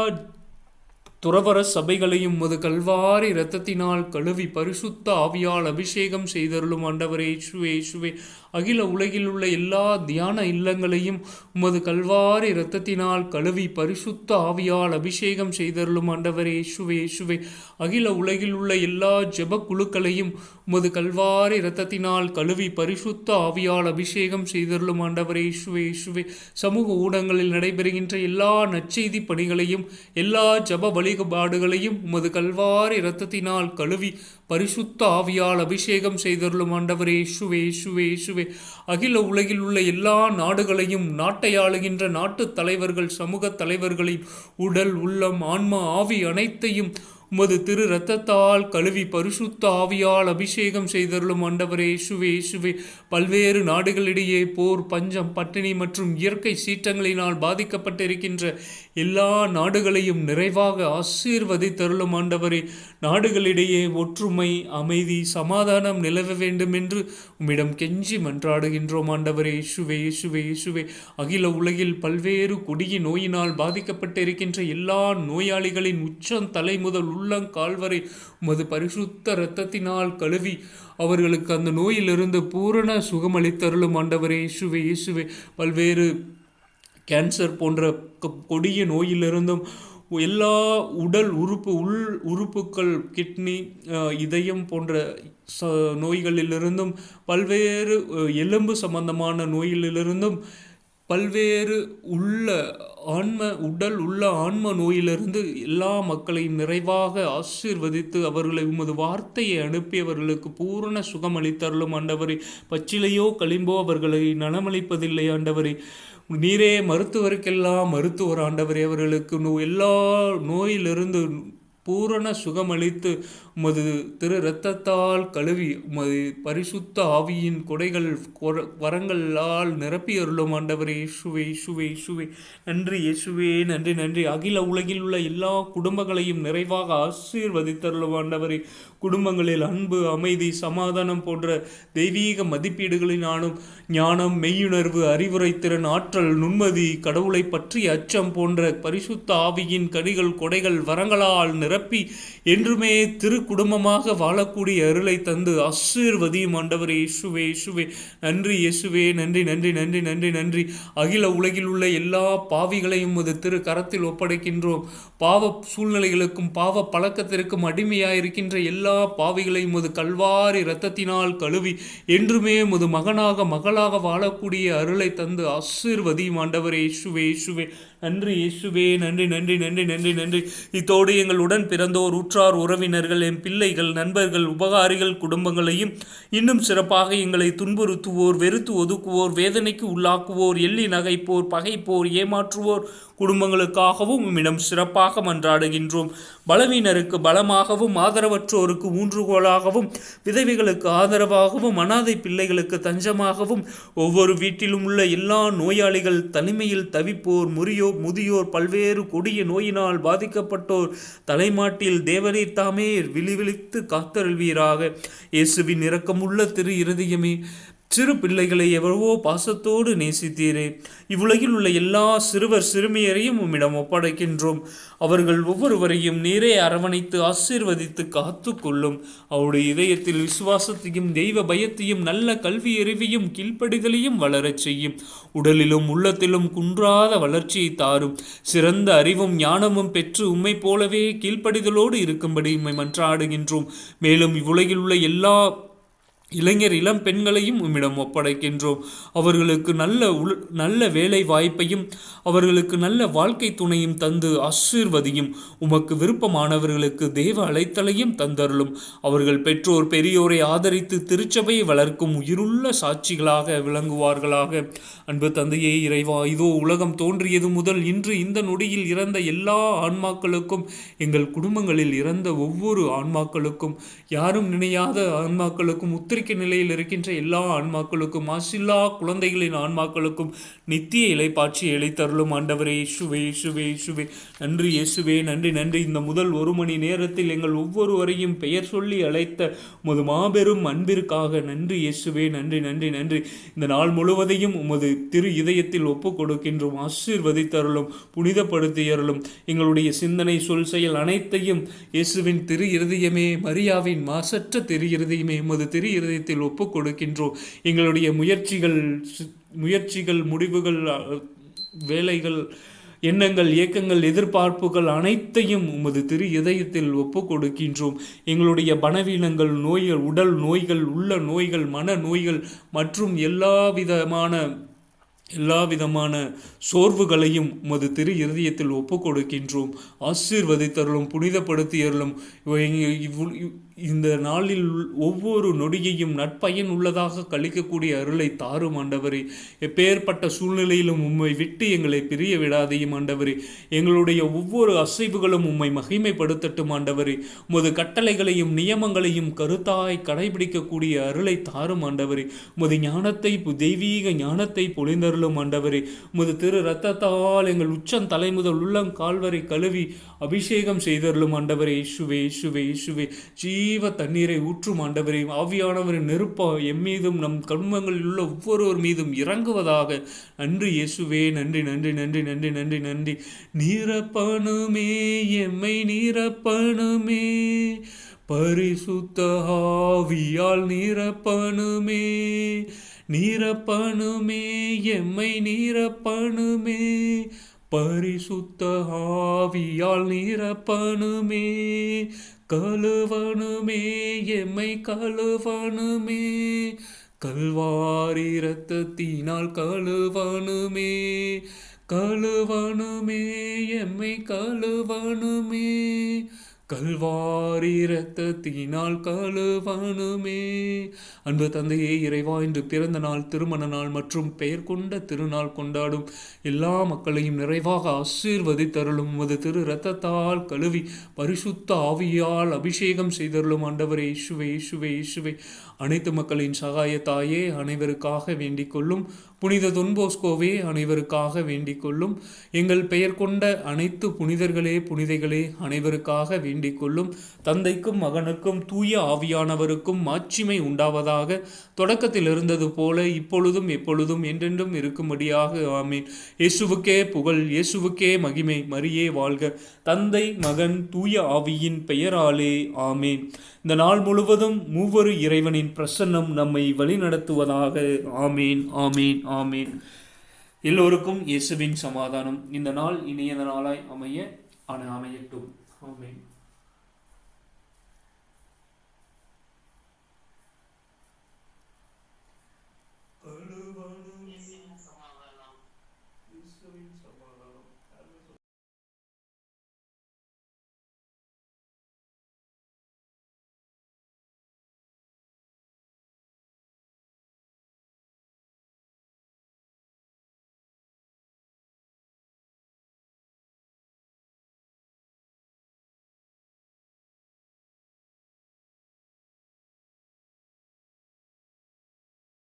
துறவர சபைகளையும் உமது கல்வாரி இரத்தத்தினால் கழுவி பரிசுத்த ஆவியால் அபிஷேகம் செய்தருளும் ஆண்டவரே இயேசுவே, இயேசுவே. அகில உலகில் உள்ள எல்லா தியான இல்லங்களையும் உமது கல்வாரி இரத்தத்தினால் கழுவி பரிசுத்த ஆவியால் அபிஷேகம் செய்தருளும் ஆண்டவரே இயேசுவே, இயேசுவே. அகில உலகில் உள்ள எல்லா ஜெப குழுக்களையும் உமது கல்வாரி இரத்தத்தினால் கழுவி பரிசுத்த ஆவியால் அபிஷேகம் செய்தருளும் ஆண்டவரே இயேசுவே, இயேசுவே. சமூக ஊடகங்களில் நடைபெறுகின்ற எல்லா நற்செய்தி பணிகளையும், எல்லா ஜெப வழிபாடுகளையும் உமது கல்வாரி இரத்தத்தினால் கழுவி பரிசுத்த ஆவியால் அபிஷேகம் செய்தருளும் ஆண்டவரே இயேசுவே, இயேசுவே, இயேசுவே. அகில உலகில் உள்ள எல்லா நாடுகளையும், நாட்டை ஆளுகின்ற நாட்டு தலைவர்கள், சமூக தலைவர்களின் உடல், உள்ளம், ஆன்மா, ஆவி அனைத்தையும் உமது திரு இரத்தத்தால் கழுவி பரிசுத்த ஆவியால் அபிஷேகம் செய்தருளும் ஆண்டவரே இயேசுவே, இயேசுவே. பல்வேறு நாடுகளிடையே போர், பஞ்சம், பட்டினி மற்றும் இயற்கை சீற்றங்களினால் பாதிக்கப்பட்டிருக்கின்ற எல்லா நாடுகளையும் நிறைவாக ஆசீர்வதித்தருளும் ஆண்டவரே. நாடுகளிடையே ஒற்றுமை, அமைதி, சமாதானம் நிலவ வேண்டும் என்று உம்மிடம் கெஞ்சி மன்றாடுகின்றோம் ஆண்டவரே இயேசுவே, இயேசுவே, இயேசுவே. அகில உலகில் பல்வேறு கொடிய நோயினால் பாதிக்கப்பட்டிருக்கின்ற எல்லா நோயாளிகளின் உச்சம் தலை முதல் உள்ளங்கால் வரை உமது பரிசுத்த இரத்தத்தினால் கழுவி அவர்களுக்கு அந்த நோயிலிருந்து பூரண சுகமளித்தருளும் ஆண்டவரே இயேசுவே, இயேசுவே. பல்வேறு கேன்சர் போன்ற கொடிய நோயிலிருந்தும் எல்லா உடல் உறுப்புகள், கிட்னி, இதயம் போன்ற நோய்களிலிருந்தும் பல்வேறு எலும்பு சம்பந்தமான நோயிலிருந்தும் பல்வேறு ஆன்ம நோயிலிருந்து எல்லா மக்களையும் நிறைவாக ஆசீர்வதித்து அவர்களை உமது வார்த்தையை அனுப்பி அவர்களுக்கு பூரண சுகம் அளித்தருளும் ஆண்டவரே. பச்சிலையோ களிம்போ அவர்களை நலமளிப்பதில்லை ஆண்டவரே. நீரே மருத்துவருக்கெல்லாம் மருத்துவர் ஆண்டவரே. அவர்களுக்கு எல்லா நோயிலிருந்து பூரண சுகமளித்து உமது திரு இரத்தத்தால் கழுவி உமது பரிசுத்த ஆவியின் கொடைகள், வரங்களால் நிரப்பி அருளும் ஆண்டவரே இயேசுவே, இயேசுவே, இயேசுவே. நன்றி இயேசுவே, நன்றி, நன்றி. அகில உலகில் உள்ள எல்லா குடும்பங்களையும் நிறைவாக ஆசீர்வதித்தருளும் ஆண்டவரே. குடும்பங்களில் அன்பு, அமைதி, சமாதானம் போன்ற தெய்வீக மதிப்பீடுகளினாலும் ஞானம், மெய்யுணர்வு, அறிவுரை திறன், ஆற்றல், நுண்மதி, கடவுளை பற்றிய அச்சம் போன்ற பரிசுத்த ஆவியின் கனிகள், கொடைகள், வரங்களால் நிரப்பி என்றுமே திரு குடும்பமாக வாழக்கூடிய அருளை தந்து ஆசீர்வதியும் ஆண்டவரே. இயேசுவே இயேசுவே நன்றி. இயேசுவே நன்றி நன்றி நன்றி நன்றி நன்றி. அகில உலகில் உள்ள எல்லா பாவிகளையும் உமது திரு கரத்தில் ஒப்படைக்கின்றோம். பாவ சூழ்நிலைகளுக்கும் பாவ பழக்கத்திற்கும் அடிமையாயிருக்கின்ற எல்லா பாவிகளையும் உமது கல்வாரி இரத்தத்தினால் கழுவி என்றுமே உமது மகனாக மகளாக வாழக்கூடிய அருளை தந்து ஆசீர்வதியும் ஆண்டவரே. இயேசுவே இயேசுவே நன்றி. இயேசுவே நன்றி நன்றி நன்றி நன்றி நன்றி. இத்தோடு எங்கள் உடன் பிறந்தோர், உற்றார், உறவினர்கள், என் பிள்ளைகள், நண்பர்கள், உபகாரிகள் குடும்பங்களையும் இன்னும் சிறப்பாக எங்களை துன்புறுத்துவோர், வெறுத்து ஒதுக்குவோர், வேதனைக்கு உள்ளாக்குவோர், எள்ளி நகைப்போர், பகைப்போர், ஏமாற்றுவோர் குடும்பங்களுக்காகவும் உம்மிடம் சிறப்பாக மன்றாடுகின்றோம். பலவீனருக்கு பலமாகவும், ஆதரவற்றோருக்கு ஊன்றுகோலாகவும், விதவைகளுக்கு ஆதரவாகவும், அனாதை பிள்ளைகளுக்கு தஞ்சமாகவும், ஒவ்வொரு வீட்டிலும் உள்ள எல்லா நோயாளிகள், தனிமையில் தவிப்போர், முதியோர், பல்வேறு கொடிய நோயினால் பாதிக்கப்பட்டோர் தலைமாட்டில் தேவரீர் தாமே விழிவிழித்து காத்தருள்வீராக. இயேசுவின் இரக்கமுள்ள திரு இருதயமே, சிறு பிள்ளைகளை எவ்வளவோ பாசத்தோடு நேசித்தீரே. இவ்வுலகில் உள்ள எல்லா சிறுவர் சிறுமியரையும் உம்மிடம் ஒப்படைக்கின்றோம். அவர்கள் ஒவ்வொருவரையும் நீரே அரவணைத்து ஆசீர்வதித்து காத்து கொள்ளும். அவருடைய இதயத்தில் விசுவாசத்தையும் தெய்வ பயத்தையும் நல்ல கல்வி அறிவையும் கீழ்ப்படிதலையும் வளரச் செய்யும். உடலிலும் உள்ளத்திலும் குன்றாத வளர்ச்சியை தாரும். சிறந்த அறிவும் ஞானமும் பெற்று உம்மை போலவே கீழ்ப்படிதலோடு இருக்கும்படி உம்மை மன்றாடுகின்றோம். மேலும் இவ்வுலகில் உள்ள எல்லா இளைஞர் இளம் பெண்களையும் உம்மிடம் ஒப்படைக்கின்றோம். அவர்களுக்கு நல்ல வேலை வாய்ப்பையும் அவர்களுக்கு நல்ல வாழ்க்கை துணையும் தந்து ஆசீர்வதியும். உமக்கு விருப்பமானவர்களுக்கு தேவ அழைத்தலையும் தந்தருளும். அவர்கள் பெற்றோர் பெரியோரை ஆதரித்து திருச்சபையை வளர்க்கும் உயிருள்ள சாட்சிகளாக விளங்குவார்களாக. அன்பு தந்தையே இறைவா, இதோ உலகம் தோன்றியது முதல் இன்று இந்த நொடியில் இறந்த எல்லா ஆன்மாக்களுக்கும், எங்கள் குடும்பங்களில் இறந்த ஒவ்வொரு ஆன்மாக்களுக்கும், யாரும் நினையாத ஆன்மாக்களுக்கும், உத்திரிக்க நிலையில் இருக்கின்ற எல்லா ஆன்மாக்களுக்கும், மாசில்லா குழந்தைகளின் ஆன்மாக்களுக்கும் நித்திய இலைப்பாட்சி இழைத்தருளும் ஆண்டவரே. இயேசுவே இயேசுவே இயேசுவே நன்றி. இயேசுவே நன்றி நன்றி. இந்த முதல் 1 மணி நேரத்தில் எங்கள் ஒவ்வொருவரையும் பெயர் சொல்லி அழைத்த உமது மாபெரும் அன்பிற்காக நன்றி இயேசுவே. நன்றி நன்றி நன்றி. இந்த நாள் முழுவதையும் உமது திரு இதயத்தில் ஒப்பு கொடுக்கின்றோம். ஆசீர்வதித்தருளும், புனிதப்படுத்தியருளும். எங்களுடைய சிந்தனை, சொல், செயல் அனைத்தையும் இயேசுவின் திரு இருதயமே, மரியாவின் மாசற்ற திரு இருதயமே, உமது திரு இருதயத்தில் ஒப்பு கொடுக்கின்றோம். எங்களுடைய முயற்சிகள், முடிவுகள், வேலைகள், எண்ணங்கள், இயக்கங்கள், எதிர்பார்ப்புகள் அனைத்தையும் உமது திரு இதயத்தில் ஒப்பு கொடுக்கின்றோம். எங்களுடைய பணவீனங்கள், நோய்கள், உடல் நோய்கள், உள்ள நோய்கள், மன நோய்கள் மற்றும் எல்லா விதமான சோர்வுகளையும் உமது திரு இருதயத்தில் ஒப்பு கொடுக்கின்றோம். ஆசீர்வதித்தருளும், புனிதப்படுத்தியருளும். இந்த நாளில் ஒவ்வொரு நொடியையும் நற்பயன் உள்ளதாக கழிக்கக்கூடிய அருளை தாரும் ஆண்டவரே. எப்பேற்பட்ட சூழ்நிலையிலும் உம்மை விட்டு எங்களை பிரிய விடாதையும் ஆண்டவரே. எங்களுடைய ஒவ்வொரு அசைவுகளும் உம்மை மகிமைப்படுத்தட்டும் ஆண்டவரே. உமது கட்டளைகளையும் நியமங்களையும் கருத்தாய் கடைபிடிக்கக்கூடிய அருளை தாரும் ஆண்டவரே. உமது ஞானத்தை, தெய்வீக ஞானத்தை பொழிந்தருளும் ஆண்டவரே. உமது திரு இரத்தத்தால் எங்கள் உச்சம் தலைமுதல் உள்ளம் கால்வரை கழுவி அபிஷேகம் செய்தருளும் ஆண்டவரே. இயேசுவே இயேசுவே இயேசுவே ஜீவ தண்ணீரை ஊற்றும் ஆண்டவரே. ஆவியானவரின் நெருப்பா எம்மீதும் நம் குடும்பங்களில் உள்ள ஒவ்வொருவர் மீதும் இறங்குவதாக. நன்றி இயேசுவே. நன்றி நன்றி நன்றி நன்றி நன்றி நன்றி. நீரப்பனுமே, எம்மை நீரப்பனுமே, பரிசுத்த ஆவியால் நீரப்பனுமே, நீரப்பனுமே, எம்மை நீரப்பனுமே, பரிசுத்த ஆவியால் நீரப்பனுமே, கழுவனுமே, எம்மை கழுவனுமே, கல்வாரி இரத்தத்தினால் கழுவனுமே, கழுவனுமே, எம்மை கழுவனுமே, கல்வாரி இரத்தத்தினால் கழுவனுமே. அன்பு தந்தையே இறைவா, இன்று பிறந்த நாள், திருமண நாள் மற்றும் பெயர் கொண்ட திருநாள் கொண்டாடும் எல்லா மக்களையும் நிறைவாக ஆசீர்வதித்தருளும். உமது திரு இரத்தத்தால் கழுவி பரிசுத்த ஆவியால் அபிஷேகம் செய்தருளும் ஆண்டவரே. இயேசுவே இயேசுவே இயேசுவே. அனைத்து மக்களின் சகாய தாயே, அனைவருக்காக வேண்டிக் கொள்ளும். புனித தொன்போஸ்கோவே அனைவருக்காக வேண்டிக் கொள்ளும். எங்கள் பெயர் கொண்ட அனைத்து புனிதர்களே புனிதைகளே அனைவருக்காக வேண்டிக் கொள்ளும். தந்தைக்கும் மகனுக்கும் தூய ஆவியானவருக்கும் மாட்சிமை உண்டாவதாக. தொடக்கத்தில் இருந்தது போல இப்பொழுதும் எப்பொழுதும் என்றென்றும் இருக்கும்படியாக ஆமேன். இயேசுவுக்கே புகழ், இயேசுவுக்கே மகிமை. மரியே வாழ்க. தந்தை மகன் தூய ஆவியின் பெயராலே ஆமேன். இந்த நாள் முழுவதும் மூவரு இறைவனின் பிரசன்னம் நம்மை வழிநடத்துவதாக. ஆமேன், ஆமேன், ஆமேன். எல்லோருக்கும் இயேசுவின் சமாதானம். இந்த நாள் இனிய நாளாய் அமையட்டும். ஆமேன்.